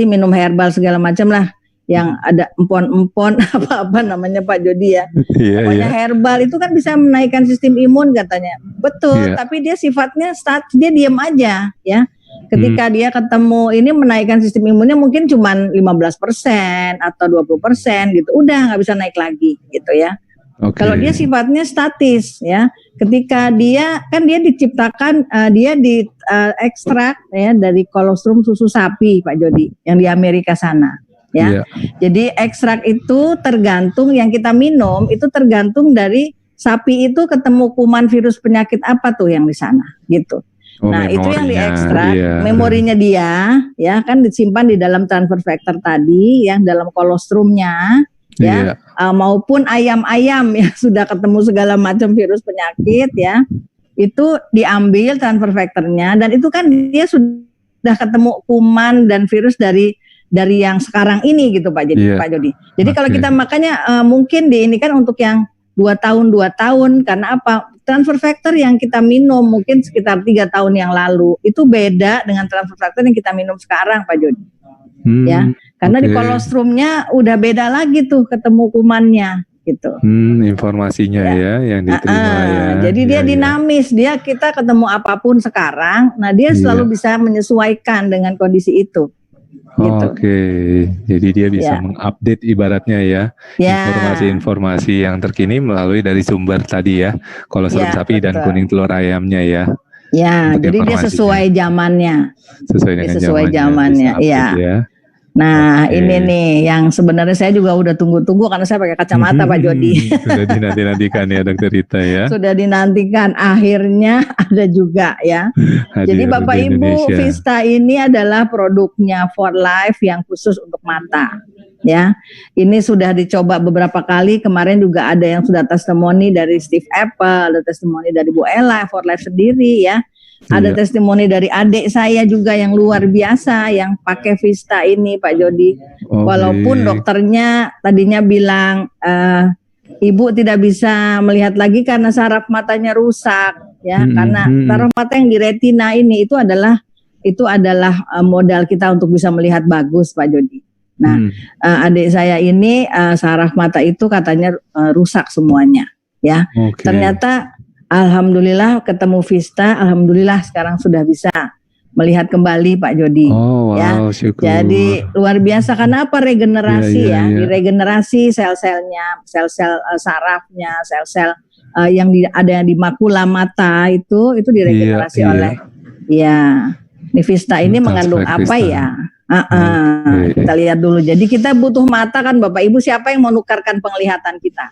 minum herbal segala macam lah, yang ada empon-empon apa-apa namanya Pak Jody ya. Pokoknya herbal itu kan bisa menaikkan sistem imun katanya. Betul, tapi dia sifatnya dia diam aja ya. Ketika dia ketemu ini menaikkan sistem imunnya mungkin cuma 15% atau 20% gitu. Udah nggak bisa naik lagi gitu ya. Kalau dia sifatnya statis ya, ketika dia diciptakan dia ekstrak ya dari kolostrum susu sapi Pak Jody yang di Amerika sana ya. Jadi ekstrak itu tergantung yang kita minum itu tergantung dari sapi itu ketemu kuman virus penyakit apa tuh yang di sana gitu. Nah itu yang diekstrak, memorinya dia ya kan disimpan di dalam transfer factor tadi yang dalam kolostrumnya. Ya, maupun ayam-ayam yang sudah ketemu segala macam virus penyakit ya, itu diambil transfer factornya dan itu kan dia sudah ketemu kuman dan virus dari yang sekarang ini gitu Pak Jody. Jadi kalau kita makanya mungkin ini kan untuk yang 2 tahun karena apa? Transfer factor yang kita minum mungkin sekitar 3 tahun yang lalu itu beda dengan transfer factor yang kita minum sekarang Pak Jody. Ya, karena di kolostrumnya udah beda lagi tuh ketemu kumannya gitu. Informasinya ya yang diterima ya. Jadi dia dinamis, kita ketemu apapun sekarang, nah dia selalu bisa menyesuaikan dengan kondisi itu. Gitu. Oke, jadi dia bisa mengupdate ibaratnya ya informasi-informasi yang terkini melalui dari sumber tadi ya, kolostrum sapi dan kuning telur ayamnya ya. Ya, jadi dia sesuai zamannya. Sesuai zamannya, ya. Nah ini nih yang sebenarnya saya juga udah tunggu-tunggu karena saya pakai kacamata Pak Jody. Sudah dinanti-nantikan ya Dokter Rita ya. Sudah dinantikan, akhirnya ada juga ya. Jadi Bapak Ibu, Vista ini adalah produknya For Life yang khusus untuk mata. Ya, ini sudah dicoba beberapa kali. Kemarin juga ada yang sudah testimoni dari Steve Apple, ada testimoni dari Bu Ella, For Life sendiri ya. Ada testimoni dari adik saya juga yang luar biasa yang pakai Vista ini Pak Jody. Walaupun dokternya tadinya bilang ibu tidak bisa melihat lagi karena saraf matanya rusak ya, karena saraf mata yang di retina ini itu adalah modal kita untuk bisa melihat bagus Pak Jody. Nah, adik saya ini saraf mata itu katanya rusak semuanya ya. Ternyata alhamdulillah ketemu Vista, alhamdulillah sekarang sudah bisa melihat kembali Pak Jody. Syukur. Jadi luar biasa karena apa? Regenerasi diregenerasi sel-selnya, sel-sel sarafnya, sel-sel yang ada di makula mata itu diregenerasi oleh ini Vista ini mengandung apa ya? Kita lihat dulu. Jadi kita butuh mata kan Bapak Ibu, siapa yang mau nukarkan penglihatan kita?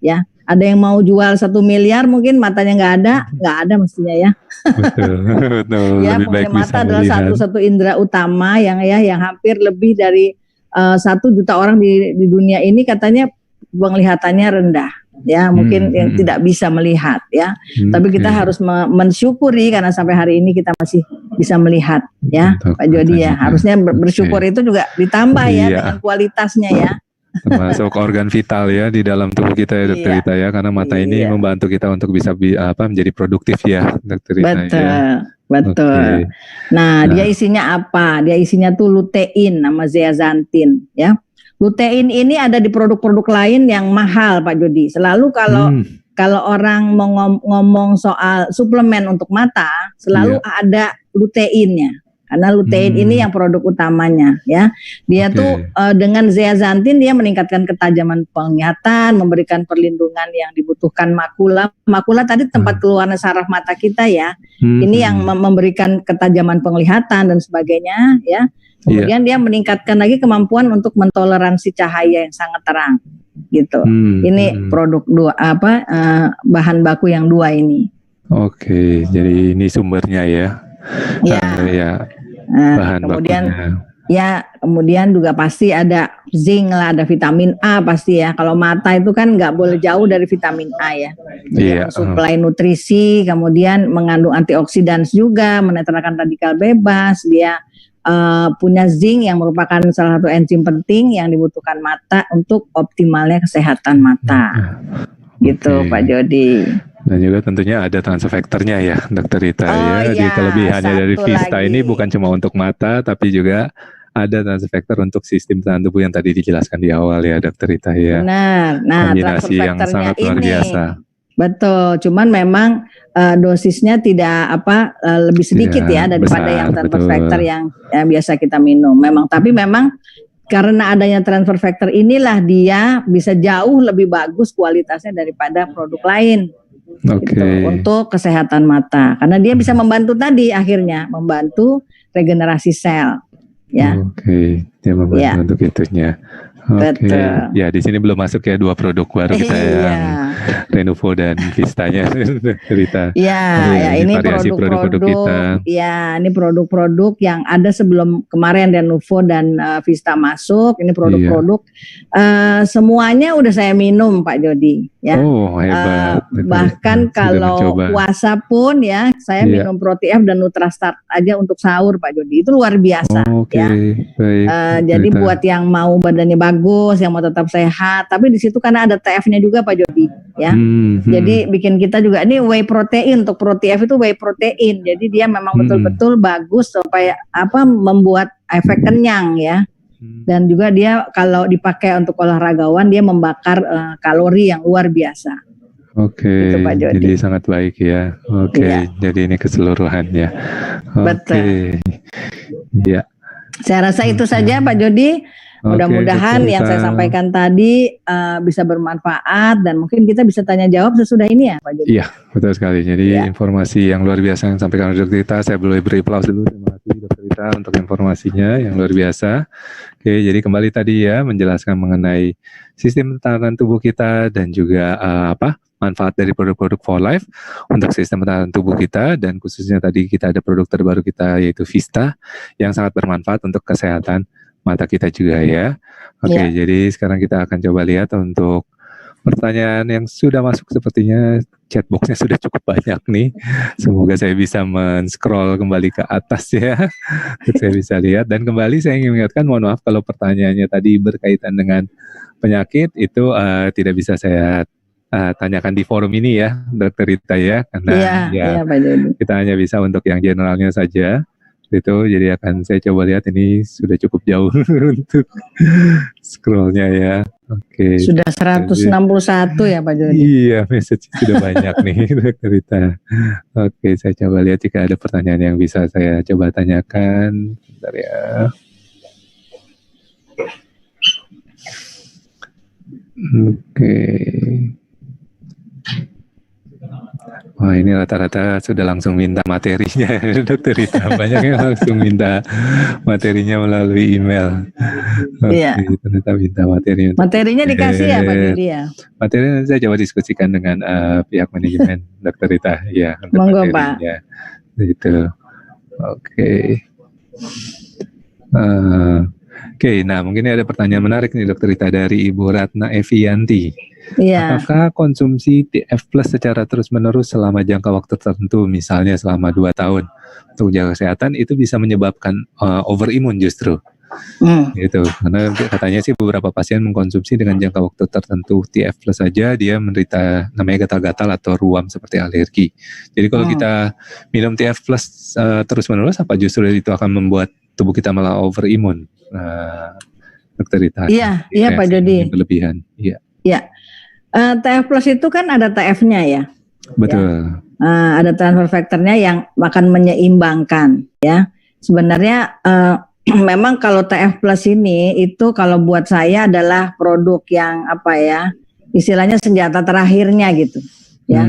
Ya, ada yang mau jual 1 miliar mungkin matanya nggak ada mestinya ya. Betul. Ya, fungsi mata adalah satu indera utama yang hampir lebih dari 1 juta orang di dunia ini katanya penglihatannya rendah. Ya, mungkin yang tidak bisa melihat ya. Tapi kita harus mensyukuri karena sampai hari ini kita masih bisa melihat ya, Pak Jody ya. Harusnya bersyukur itu juga ditambah ya dengan kualitasnya ya. Termasuk organ vital ya di dalam tubuh kita ya Dokter Rita ya, karena mata ini membantu kita untuk bisa menjadi produktif ya Dokter Rita. Betul. Nah, dia isinya apa? Dia isinya tuh lutein sama zeaxanthin ya. Lutein ini ada di produk-produk lain yang mahal Pak Jody. Selalu kalau orang ngomong soal suplemen untuk mata, selalu ada luteinnya. Karena lutein ini yang produk utamanya ya. Dia tuh dengan zeaxanthin dia meningkatkan ketajaman penglihatan, memberikan perlindungan yang dibutuhkan makula. Makula tadi tempat keluarnya saraf mata kita ya. Ini yang memberikan ketajaman penglihatan dan sebagainya ya. Kemudian dia meningkatkan lagi kemampuan untuk mentoleransi cahaya yang sangat terang gitu. Ini produk bahan baku yang 2 ini. Oke, jadi ini sumbernya ya. Bahan kemudian bakunya. Ya, kemudian juga pasti ada zinc lah, ada vitamin A pasti ya. Kalau mata itu kan nggak boleh jauh dari vitamin A ya. Dia mensuplai nutrisi, kemudian mengandung antioksidan juga, menetralkan radikal bebas. Dia punya zinc yang merupakan salah satu enzim penting yang dibutuhkan mata untuk optimalnya kesehatan mata. Gitu Pak Jody. Dan juga tentunya ada transfer factor-nya ya, Dokter Rita ya. Di kelebihannya dari Vista ini bukan cuma untuk mata, tapi juga ada transfer factor untuk sistem tahan tubuh yang tadi dijelaskan di awal ya, Dokter Rita ya. Benar. Nah, kombinasi yang sangat luar biasa. Betul. Cuman memang dosisnya tidak lebih sedikit ya daripada besar, yang transfer factor yang biasa kita minum. Tapi memang karena adanya transfer factor inilah dia bisa jauh lebih bagus kualitasnya daripada produk lain. Gitu, untuk kesehatan mata. Karena dia bisa membantu tadi akhirnya membantu regenerasi sel. Ya. Dia membantu untuk itunya. Ya, di sini belum masuk ya 2 produk baru kita yang Renuvo dan Vistanya, Rita. Ya, ini produk-produk kita. Ya, ini produk-produk yang ada sebelum kemarin Renuvo dan Vista masuk. Ini produk-produk semuanya udah saya minum Pak Jody. Ya. Oh, hebat. Bahkan kalau puasa pun ya, saya minum ProTF dan Nutrastart aja untuk sahur Pak Jody. Itu luar biasa. Baik. Jadi buat yang mau badannya bagus, yang mau tetap sehat, tapi di situ karena ada TF-nya juga Pak Jody, ya. Jadi bikin kita juga ini whey protein, untuk ProTF itu whey protein. Jadi dia memang betul-betul bagus supaya membuat efek kenyang ya. Dan juga dia kalau dipakai untuk olahragawan dia membakar kalori yang luar biasa. Gitu, jadi sangat baik ya. Jadi ini keseluruhannya. Betul. Ya. Saya rasa itu saja Pak Jody. Mudah-mudahan yang saya sampaikan tadi bisa bermanfaat dan mungkin kita bisa tanya jawab sesudah ini ya Pak Jody. Iya, betul sekali. Jadi informasi yang luar biasa yang disampaikan oleh Dokter Rita, saya boleh beri aplaus dulu. Terima kasih Dokter Rita untuk informasinya yang luar biasa. Jadi kembali tadi ya menjelaskan mengenai sistem pertahanan tubuh kita dan juga manfaat dari produk-produk For Life untuk sistem pertahanan tubuh kita, dan khususnya tadi kita ada produk terbaru kita yaitu Vista yang sangat bermanfaat untuk kesehatan mata kita juga ya. Jadi sekarang kita akan coba lihat untuk pertanyaan yang sudah masuk. Sepertinya chatboxnya sudah cukup banyak nih. Semoga saya bisa men-scroll kembali ke atas ya. Saya bisa lihat. Dan kembali saya ingin mengingatkan, mohon maaf kalau pertanyaannya tadi berkaitan dengan penyakit itu tidak bisa saya tanyakan di forum ini ya, Dokter Rita ya. Karena kita hanya bisa untuk yang generalnya saja. Itu jadi akan saya coba lihat, ini sudah cukup jauh untuk scrollnya ya. Sudah 161 ya Pak Jody. Iya, message sudah banyak nih Dokter Rita. Saya coba lihat jika ada pertanyaan yang bisa saya coba tanyakan. Bentar ya. Wah, ini rata-rata sudah langsung minta materinya Dokter Rita. Banyak yang langsung minta materinya melalui email. Ternyata minta materinya. Materinya dikasih ya Pak Jody ya? Materinya saya coba diskusikan dengan pihak manajemen Dokter Rita. Ya, untuk monggo materinya. Pak. Gitu. Nah mungkin ada pertanyaan menarik nih Dokter Rita dari Ibu Ratna Evianti. Apakah konsumsi TF Plus secara terus-menerus selama jangka waktu tertentu, misalnya selama 2 tahun untuk jaga kesehatan, itu bisa menyebabkan overimun justru? Gitu. Karena katanya sih beberapa pasien mengkonsumsi dengan jangka waktu tertentu TF Plus saja dia menderita namanya gatal-gatal atau ruam seperti alergi. Jadi kalau kita minum TF Plus terus-menerus, apa justru itu akan membuat tubuh kita malah overimun? Dokter Rita. Iya Pak Jody. Berlebihan. Iya. TF Plus itu kan ada TF-nya ya. Betul. Ada transfer factor-nya yang akan menyeimbangkan ya. Sebenarnya memang kalau TF Plus ini itu kalau buat saya adalah produk yang istilahnya senjata terakhirnya gitu ya.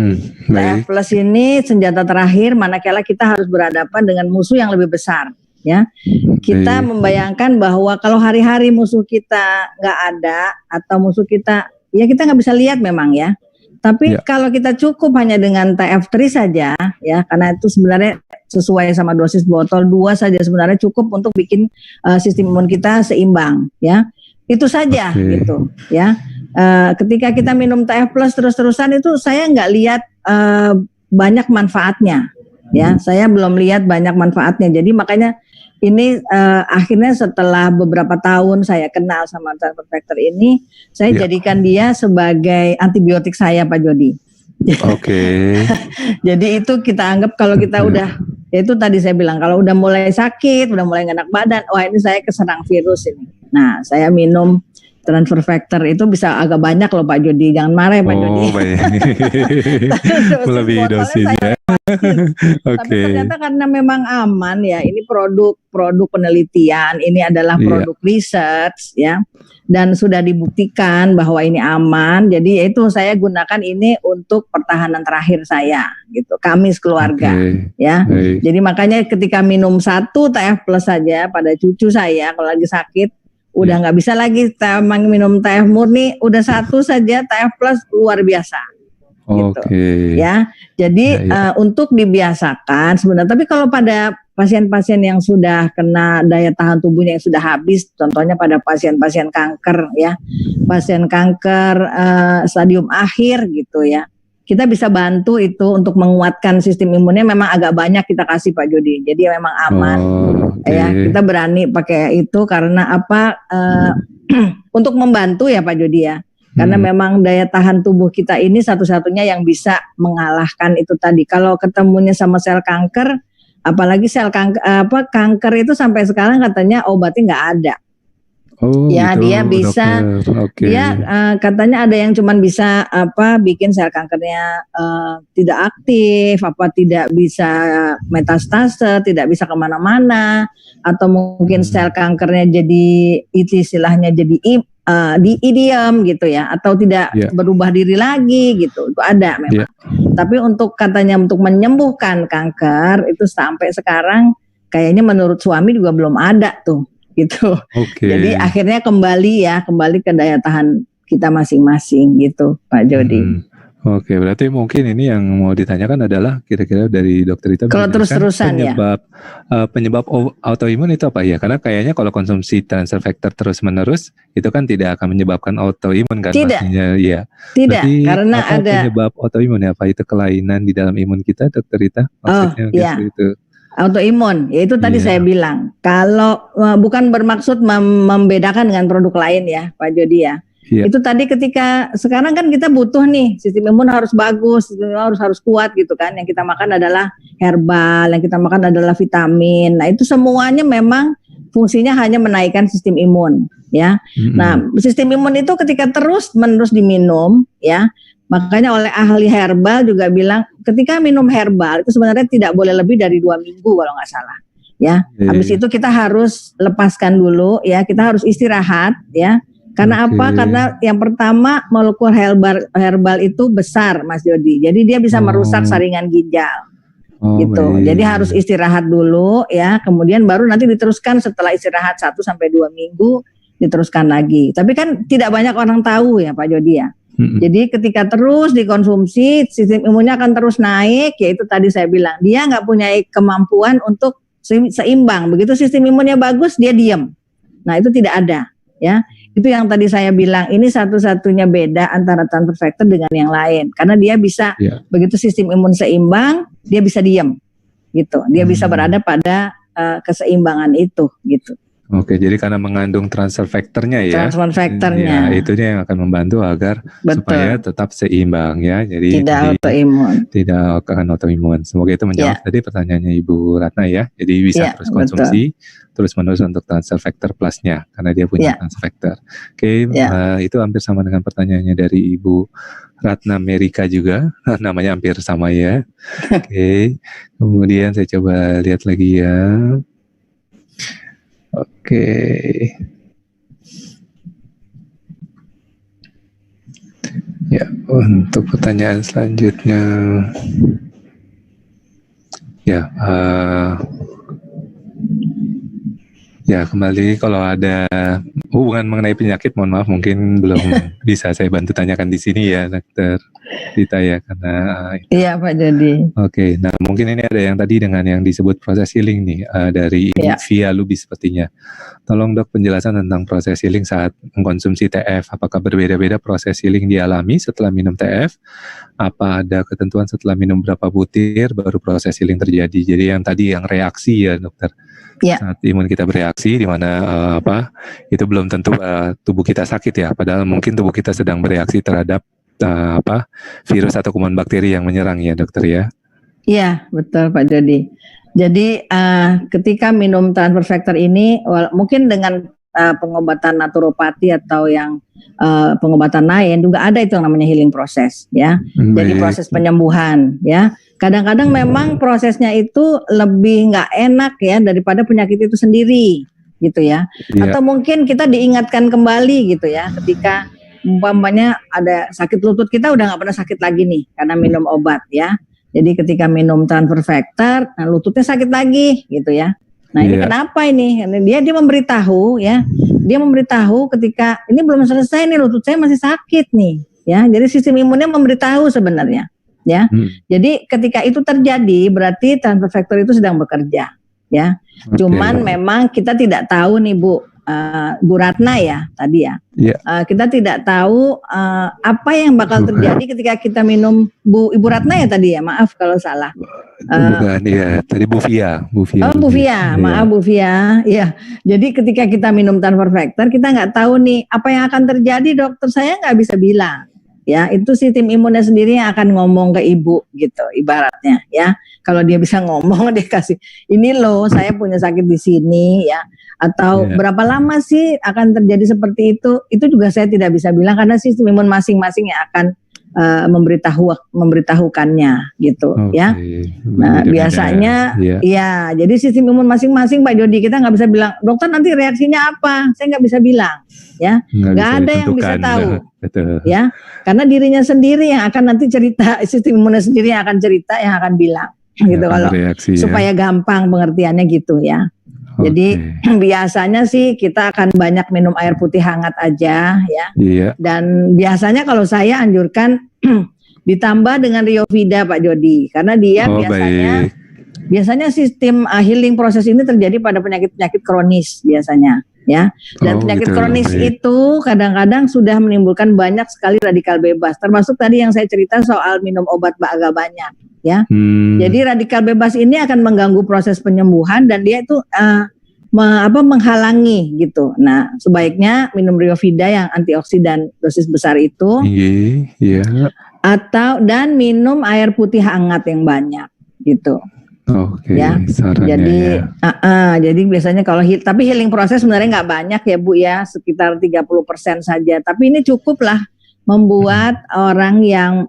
TF Plus ini senjata terakhir manakala kita harus berhadapan dengan musuh yang lebih besar ya. Kita membayangkan bahwa kalau hari-hari musuh kita nggak ada atau musuh kita kita nggak bisa lihat memang ya. Tapi kalau kita cukup hanya dengan TF3 saja ya, karena itu sebenarnya sesuai sama dosis botol, 2 saja sebenarnya cukup untuk bikin sistem imun kita seimbang, ya. Itu saja gitu, ya. Ketika kita minum TF Plus terus-terusan itu saya nggak lihat banyak manfaatnya, ya. Saya belum lihat banyak manfaatnya. Jadi makanya ini akhirnya setelah beberapa tahun saya kenal sama transfer factor ini, saya jadikan dia sebagai antibiotik saya, Pak Jody. Jadi itu kita anggap kalau kita udah, ya itu tadi saya bilang, kalau udah mulai sakit, udah mulai nggak enak badan, wah ini saya keserang virus ini. Nah, saya minum transfer factor itu bisa agak banyak loh Pak Jody, jangan marah ya Pak Jody. Melebihi dosisnya. Tapi ternyata karena memang aman ya, ini produk penelitian, ini adalah produk research ya, dan sudah dibuktikan bahwa ini aman. Jadi itu saya gunakan ini untuk pertahanan terakhir saya, gitu. Kami sekeluarga, ya. Jadi makanya ketika minum 1 TF Plus saja pada cucu saya kalau lagi sakit, udah nggak bisa lagi minum TF murni, udah 1 saja TF Plus luar biasa. Gitu, ya. Jadi untuk dibiasakan sebenarnya. Tapi kalau pada pasien-pasien yang sudah kena daya tahan tubuhnya yang sudah habis, contohnya pada pasien-pasien kanker ya, pasien kanker stadium akhir gitu ya, kita bisa bantu itu untuk menguatkan sistem imunnya. Memang agak banyak kita kasih Pak Jody, jadi memang aman ya, kita berani pakai itu karena apa? Untuk membantu ya Pak Jody ya. Karena memang daya tahan tubuh kita ini satu-satunya yang bisa mengalahkan itu tadi. Kalau ketemunya sama sel kanker, apalagi sel kanker itu sampai sekarang katanya obatnya nggak ada. Ya gitu, dia bisa, dia katanya ada yang cuman bisa bikin sel kankernya tidak aktif, tidak bisa metastase, tidak bisa kemana-mana, atau mungkin sel kankernya jadi istilahnya jadi diam gitu ya, atau tidak berubah diri lagi gitu, itu ada memang. Tapi untuk katanya untuk menyembuhkan kanker itu sampai sekarang kayaknya menurut suami juga belum ada tuh gitu. Jadi akhirnya kembali ke daya tahan kita masing-masing gitu Pak Jody. Berarti mungkin ini yang mau ditanyakan adalah kira-kira dari Dokter Rita, kalau terus-terusan penyebab autoimun itu apa ya? Karena kayaknya kalau konsumsi transfer factor terus-menerus itu kan tidak akan menyebabkan autoimun kan? Tidak. Pastinya, ya. Tidak, berarti karena apa ada penyebab autoimun ya? Apa itu kelainan di dalam imun kita, Dokter Rita? Maksudnya itu. Autoimun, yaitu tadi saya bilang. Kalau bukan bermaksud membedakan dengan produk lain ya, Pak Jody ya. Itu tadi ketika sekarang kan kita butuh nih sistem imun harus bagus, sistem imun harus kuat gitu kan. Yang kita makan adalah herbal, yang kita makan adalah vitamin. Nah itu semuanya memang fungsinya hanya menaikkan sistem imun ya. Nah sistem imun itu ketika terus-menerus diminum ya, makanya oleh ahli herbal juga bilang ketika minum herbal itu sebenarnya tidak boleh lebih dari 2 minggu kalau nggak salah ya. Habis itu kita harus lepaskan dulu ya, kita harus istirahat ya. Karena apa? Karena yang pertama molekul herbal itu besar Mas Jody. Jadi dia bisa merusak saringan ginjal. Gitu. Jadi harus istirahat dulu ya, kemudian baru nanti diteruskan setelah istirahat 1 sampai 2 minggu diteruskan lagi. Tapi kan tidak banyak orang tahu ya Pak Jody ya. Jadi ketika terus dikonsumsi sistem imunnya akan terus naik, yaitu tadi saya bilang dia nggak punya kemampuan untuk seimbang. Begitu sistem imunnya bagus dia diam. Nah itu tidak ada ya. Itu yang tadi saya bilang, ini satu-satunya beda antara transfer factor dengan yang lain. Karena dia bisa, begitu sistem imun seimbang, dia bisa diam. Gitu. Dia bisa berada pada keseimbangan itu. Gitu. Jadi karena mengandung transfer factornya ya. Transfer factornya. Ya, itu yang akan membantu agar supaya tetap seimbang ya. Jadi tidak akan autoimun. Semoga itu menjawab tadi pertanyaannya Ibu Ratna ya. Jadi bisa terus konsumsi terus menerus untuk transfer factor plusnya karena dia punya transfer factor. Itu hampir sama dengan pertanyaannya dari Ibu Ratna Merika juga. Namanya hampir sama ya. Kemudian saya coba lihat lagi ya. Ya, untuk pertanyaan selanjutnya kembali kalau ada hubungan mengenai penyakit, mohon maaf mungkin belum bisa saya bantu tanyakan di sini ya, Dokter Rita ya, karena iya Pak Jody. Oke, nah mungkin ini ada yang tadi dengan yang disebut proses healing nih dari Via Lubis sepertinya. Tolong Dok penjelasan tentang proses healing saat mengkonsumsi TF. Apakah berbeda-beda proses healing dialami setelah minum TF? Apa ada ketentuan setelah minum berapa butir baru proses healing terjadi? Jadi yang tadi yang reaksi ya Dokter. Saat imun kita bereaksi di mana itu belum tentu tubuh kita sakit ya, padahal mungkin tubuh kita sedang bereaksi terhadap virus atau kuman bakteri yang menyerang ya Dokter ya. Iya betul Pak Jody. Jadi ketika minum transfer factor ini mungkin dengan pengobatan naturopati atau yang pengobatan lain juga ada itu yang namanya healing proses ya. Jadi proses penyembuhan ya. Kadang-kadang memang prosesnya itu lebih nggak enak ya daripada penyakit itu sendiri gitu ya. Atau mungkin kita diingatkan kembali gitu ya ketika umpamanya ada sakit lutut, kita udah nggak pernah sakit lagi nih karena minum obat ya. Jadi ketika minum transfer factor, nah lututnya sakit lagi gitu ya. Nah ini kenapa ini? Dia memberitahu ya. Dia memberitahu ketika ini belum selesai nih, lutut saya masih sakit nih ya. Jadi sistem imunnya memberitahu sebenarnya. Ya, jadi ketika itu terjadi berarti transfer factor itu sedang bekerja, ya. Cuman memang kita tidak tahu nih Bu Ratna ya tadi ya. Kita tidak tahu apa yang bakal terjadi ketika kita minum Ibu Ratna ya tadi ya. Maaf kalau salah. Bukan ya, tadi Bu Via. Oh Bu Via, maaf Bu Via. Ya, jadi ketika kita minum transfer factor kita nggak tahu nih apa yang akan terjadi. Dokter saya nggak bisa bilang. Ya, itu sistem imunnya sendiri yang akan ngomong ke ibu gitu, ibaratnya ya. Kalau dia bisa ngomong, dia kasih, ini loh saya punya sakit di sini ya. Atau berapa lama sih akan terjadi seperti itu juga saya tidak bisa bilang karena sistem imun masing-masing yang akan memberitahukannya gitu ya. Nah biasanya ya jadi sistem imun masing-masing Pak Jody, kita nggak bisa bilang dokter nanti reaksinya apa, saya nggak bisa bilang ya, nggak ada yang bisa tahu ya, karena dirinya sendiri yang akan nanti cerita, sistem imunnya sendiri yang akan cerita, yang akan bilang gitu kalau supaya gampang pengertiannya gitu ya. Jadi biasanya sih kita akan banyak minum air putih hangat aja ya. Dan biasanya kalau saya anjurkan ditambah dengan Riovida Pak Jody, karena dia biasanya sistem healing proses ini terjadi pada penyakit-penyakit kronis biasanya ya. Dan penyakit kronis itu kadang-kadang sudah menimbulkan banyak sekali radikal bebas, termasuk tadi yang saya cerita soal minum obat agak banyak. Ya, jadi radikal bebas ini akan mengganggu proses penyembuhan dan dia itu menghalangi gitu. Nah, sebaiknya minum Riovida yang antioksidan dosis besar itu, atau dan minum air putih hangat yang banyak gitu. Ya, jadi jadi biasanya kalau tapi healing proses sebenarnya nggak banyak ya Bu ya, sekitar 30% saja. Tapi ini cukup lah membuat orang yang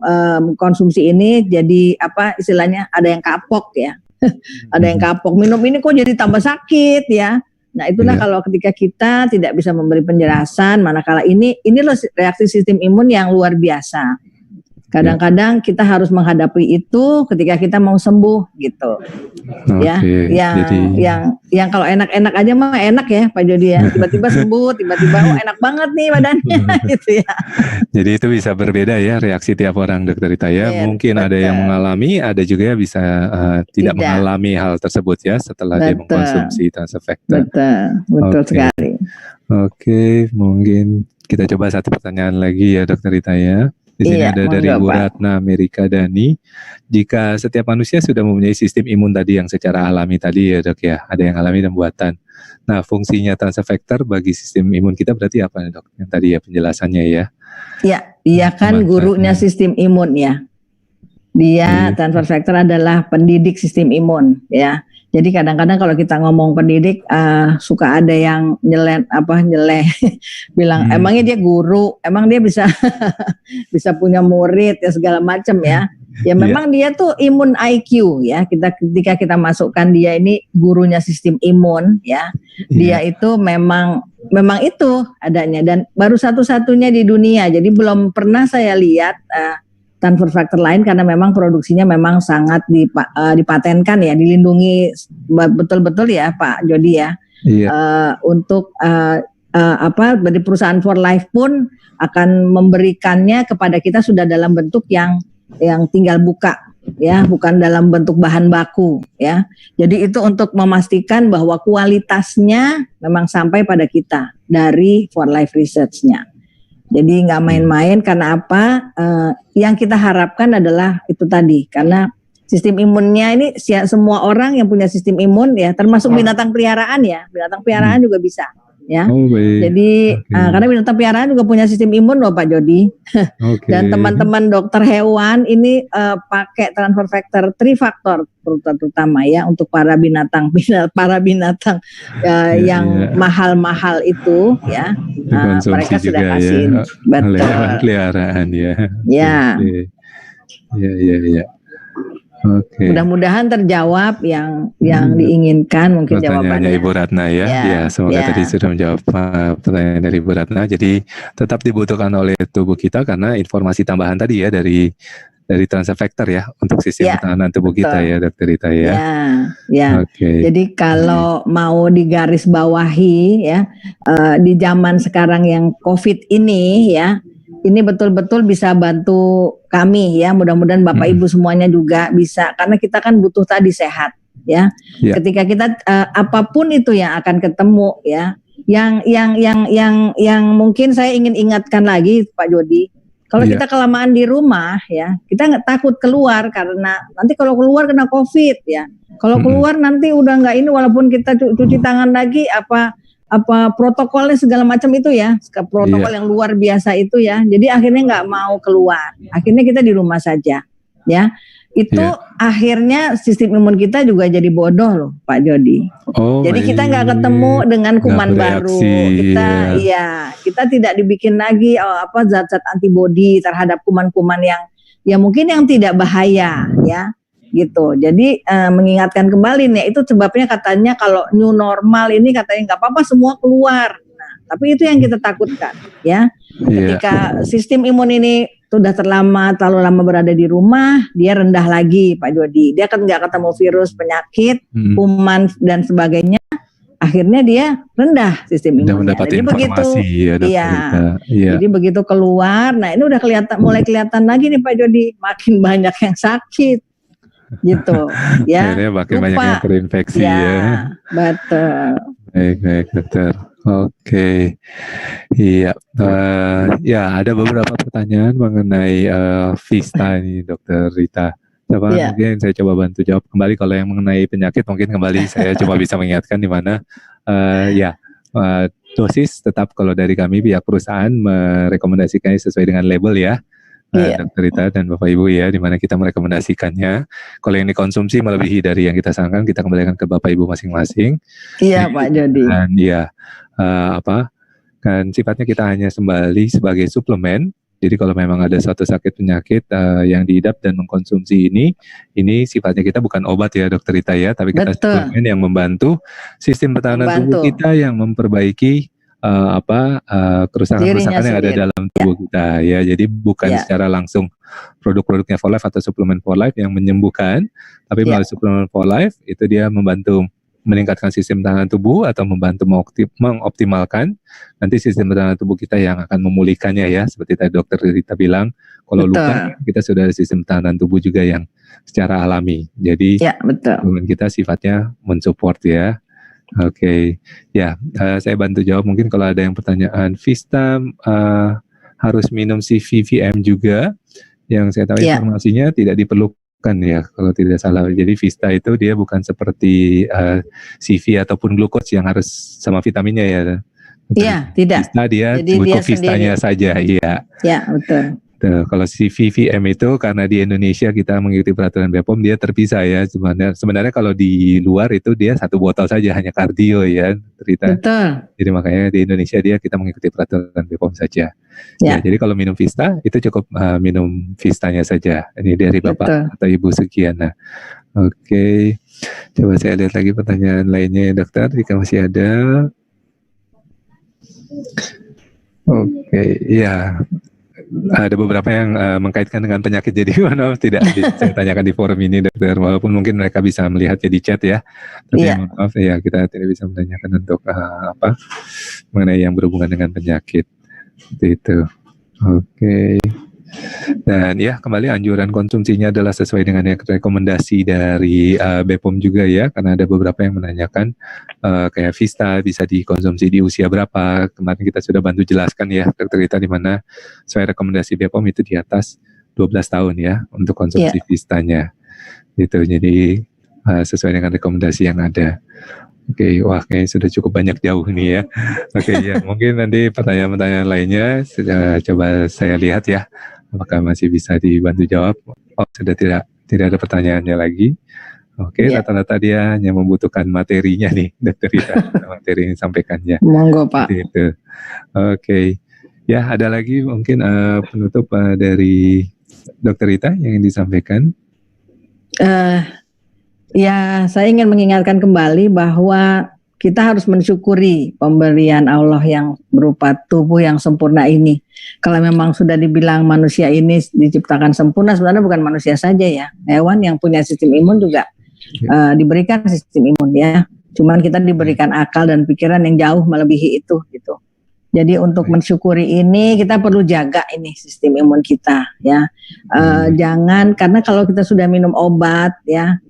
konsumsi ini jadi apa istilahnya ada yang kapok ya. Ada yang kapok, minum ini kok jadi tambah sakit ya. Nah itulah kalau ketika kita tidak bisa memberi penjelasan, manakala ini loh reaksi sistem imun yang luar biasa. Kadang-kadang kita harus menghadapi itu ketika kita mau sembuh gitu. Ya, yang kalau enak-enak aja mah enak ya Pak Jody ya. Tiba-tiba sembuh, tiba-tiba enak banget nih badannya gitu ya. Jadi itu bisa berbeda ya reaksi tiap orang Dokter Rita ya. Mungkin ada yang mengalami, ada juga yang bisa tidak mengalami hal tersebut ya setelah dia mengkonsumsi transfer factor. Betul sekali. Oke, mungkin kita coba satu pertanyaan lagi ya Dokter Rita ya. Di sini ada dari Bu Ratna Amerika Dani. Jika setiap manusia sudah mempunyai sistem imun tadi yang secara alami tadi ya Dok ya, ada yang alami dan buatan. Nah, fungsinya transfer factor bagi sistem imun kita berarti apa Dok? Yang tadi ya penjelasannya ya. Iya, dia kan gurunya sistem imun ya. Dia transfer factor adalah pendidik sistem imun ya. Jadi kadang-kadang kalau kita ngomong pendidik suka ada yang nyeleh bilang emangnya dia guru, emang dia bisa bisa punya murid ya segala macam ya. Ya memang dia tuh imun IQ ya. Ketika kita masukkan dia ini gurunya sistem imun ya. Dia itu memang itu adanya dan baru satu-satunya di dunia. Jadi belum pernah saya lihat transfer factor lain karena memang produksinya memang sangat dipatenkan ya, dilindungi betul-betul ya Pak Jody ya. Untuk dari perusahaan for life pun akan memberikannya kepada kita sudah dalam bentuk yang tinggal buka, ya, bukan dalam bentuk bahan baku, ya. Jadi itu untuk memastikan bahwa kualitasnya memang sampai pada kita dari for life research-nya. Jadi nggak main-main, karena apa? Yang kita harapkan adalah itu tadi, karena sistem imunnya ini semua orang yang punya sistem imun, ya, termasuk binatang peliharaan, ya, binatang peliharaan juga bisa. Ya, jadi karena binatang peliharaan juga punya sistem imun loh Pak Jody. Dan teman-teman dokter hewan ini pakai transfer factor 3 faktor terutama ya untuk para binatang yang mahal-mahal itu ya. Mereka sudah kasih peliharaan ya. Ya. Ya. Oke. Mudah-mudahan terjawab yang diinginkan mungkin jawabannya. Ibu Ratna ya. Semoga tadi sudah menjawab pertanyaan dari Ibu Ratna. Jadi tetap dibutuhkan oleh tubuh kita karena informasi tambahan tadi ya dari transfer factor ya untuk sistem pertahanan tubuh kita ya, Dokter Rita ya. Ya. Jadi kalau mau digarisbawahi ya, di zaman sekarang yang COVID ini ya, ini betul-betul bisa bantu kami ya, mudah-mudahan Bapak Ibu semuanya juga bisa, karena kita kan butuh tadi sehat ya. Ketika kita apapun itu yang akan ketemu ya, yang mungkin saya ingin ingatkan lagi Pak Jody, kalau kita kelamaan di rumah ya, kita nggak takut keluar karena nanti kalau keluar kena COVID ya. Kalau keluar nanti udah nggak ini, walaupun kita cuci tangan lagi apa protokolnya segala macam itu ya, protokol yang luar biasa itu ya. Jadi akhirnya nggak mau keluar, akhirnya kita di rumah saja ya. Itu akhirnya sistem imun kita juga jadi bodoh loh Pak Jody. Jadi kita nggak ketemu dengan kuman baru, kita tidak dibikin lagi zat-zat antibodi terhadap kuman-kuman yang mungkin yang tidak bahaya ya. Gitu. Jadi mengingatkan kembali nih, itu sebabnya katanya kalau new normal ini katanya nggak apa-apa semua keluar. Nah, tapi itu yang kita takutkan ya. Ketika sistem imun ini sudah terlalu lama berada di rumah, dia rendah lagi Pak Jody. Dia kan nggak ketemu virus, penyakit, kuman dan sebagainya. Akhirnya dia rendah sistem imunnya. Jadi begitu, jadi begitu keluar, nah ini udah mulai kelihatan lagi nih Pak Jody, makin banyak yang sakit. Gitu ya. Akhirnya makin banyak yang terinfeksi ya. Betul. Baik dokter. Oke. Iya. Ya ada beberapa pertanyaan mengenai Vista ini Dokter Rita. Mungkin saya coba bantu jawab kembali. Kalau yang mengenai penyakit mungkin kembali saya coba bisa mengingatkan di mana dosis tetap kalau dari kami pihak perusahaan merekomendasikannya sesuai dengan label ya. Dokter Rita dan Bapak Ibu ya, di mana kita merekomendasikannya. Kalau yang dikonsumsi melebihi dari yang kita sarankan, kita kembalikan ke Bapak Ibu masing-masing. Iya Pak Jody. Dan kan sifatnya kita hanya kembali sebagai suplemen. Jadi kalau memang ada suatu sakit penyakit yang diidap dan mengkonsumsi ini sifatnya kita bukan obat ya Dokter Rita ya, tapi kita suplemen yang membantu sistem pertahanan tubuh kita yang memperbaiki kerusakan-kerusakan yang ada dalam tubuh kita ya. Jadi bukan secara langsung produk-produknya For Life atau suplemen For Life yang menyembuhkan, tapi melalui suplemen For Life itu dia membantu meningkatkan sistem pertahanan tubuh atau membantu mengoptimalkan nanti sistem pertahanan tubuh kita yang akan memulihkannya ya. Seperti tadi Dokter Rita bilang, kalau luka kita sudah ada sistem pertahanan tubuh juga yang secara alami. Jadi suplemen kita sifatnya mensupport ya. Oke. Saya bantu jawab mungkin kalau ada yang pertanyaan. Vista harus minum CVVM juga, yang saya tahu informasinya tidak diperlukan ya kalau tidak salah. Jadi Vista itu dia bukan seperti CV ataupun glukos yang harus sama vitaminnya ya. Iya, tidak. Vista dia cukup Vistanya saja, iya. Ya, betul. Kalau CVVM itu karena di Indonesia kita mengikuti peraturan BPOM dia terpisah ya. Sebenarnya kalau di luar itu dia satu botol saja hanya kardio ya cerita. Betul. Jadi makanya di Indonesia kita mengikuti peraturan BPOM saja. Ya, jadi kalau minum Vista itu cukup minum Vistanya saja. Ini dari Bapak atau Ibu sekian. Oke. Coba saya lihat lagi pertanyaan lainnya ya dokter jika masih ada. Oke, ya. ada beberapa yang mengkaitkan dengan penyakit, jadi mohon maaf tidak saya tanyakan di forum ini dokter, walaupun mungkin mereka bisa melihatnya di chat ya, tapi mohon maaf ya kita tidak bisa menanyakan untuk mengenai yang berhubungan dengan penyakit seperti itu. Oke. Dan ya kembali anjuran konsumsinya adalah sesuai dengan yang rekomendasi dari BPOM juga ya, karena ada beberapa yang menanyakan kayak Vista bisa dikonsumsi di usia berapa. Kemarin kita sudah bantu jelaskan ya dokter Rita, di mana sesuai rekomendasi BPOM itu di atas 12 tahun ya untuk konsumsi Vistanya gitu. Jadi sesuai dengan rekomendasi yang ada. Oke, wah kayaknya sudah cukup banyak jauh nih ya. Oke ya, mungkin nanti pertanyaan-pertanyaan lainnya coba saya lihat ya, apakah masih bisa dibantu jawab. Oh, sudah tidak ada pertanyaannya lagi. Oke, rata-rata dia hanya membutuhkan materinya nih, dokter Rita, materi yang disampaikannya. Monggo Pak. Gitu. Oke, ya ada lagi mungkin penutup dari dokter Rita yang ingin disampaikan? Ya, saya ingin mengingatkan kembali bahwa kita harus mensyukuri pemberian Allah yang berupa tubuh yang sempurna ini. Kalau memang sudah dibilang manusia ini diciptakan sempurna, sebenarnya bukan manusia saja ya. Hewan yang punya sistem imun juga diberikan sistem imun ya. Cuman kita diberikan akal dan pikiran yang jauh melebihi itu gitu. Jadi untuk mensyukuri ini kita perlu jaga ini sistem imun kita ya. Jangan, karena kalau kita sudah minum obat ya,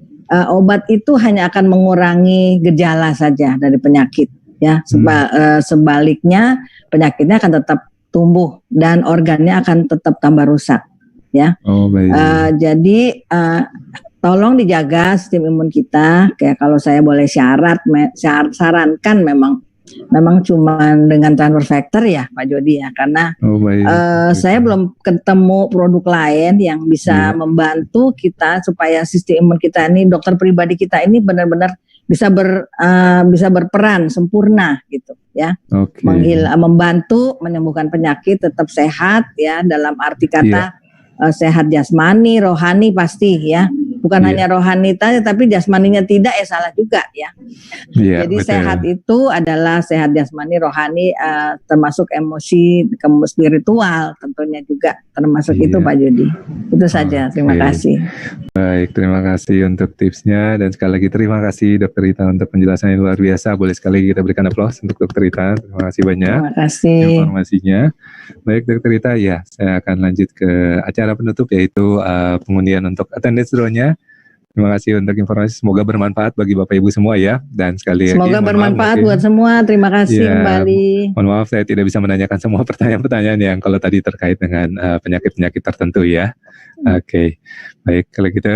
obat itu hanya akan mengurangi gejala saja dari penyakit ya. Sebaliknya penyakitnya akan tetap tumbuh dan organnya akan tetap tambah rusak ya. Jadi tolong dijaga sistem imun kita. Kayak kalau saya boleh sarankan memang cuma dengan transfer factor ya Pak Jody ya, karena saya belum ketemu produk lain yang bisa membantu kita supaya sistem imun kita ini, dokter pribadi kita ini benar-benar bisa berperan sempurna gitu ya. Membantu menyembuhkan penyakit, tetap sehat ya, dalam arti kata sehat jasmani, rohani pasti ya. Bukan hanya rohani saja, tapi jasmaninya tidak ya salah juga ya. Jadi betul. Sehat itu adalah sehat jasmani, rohani, termasuk emosi, spiritual tentunya juga termasuk itu Pak Jody. Itu saja, terima kasih. Baik, terima kasih untuk tipsnya, dan sekali lagi terima kasih Dokter Rita untuk penjelasannya luar biasa. Boleh sekali kita berikan aplaus untuk Dokter Rita. Terima kasih banyak. Terima kasih informasinya. Baik Dokter Rita, ya saya akan lanjut ke acara penutup, yaitu pengundian untuk attendance draw-nya. Terima kasih untuk informasi, semoga bermanfaat bagi Bapak Ibu semua ya. Dan sekali lagi semoga bermanfaat buat semua. Terima kasih kembali. Mohon maaf saya tidak bisa menanyakan semua pertanyaan-pertanyaan yang kalau tadi terkait dengan penyakit-penyakit tertentu ya. Oke. Baik, kalau gitu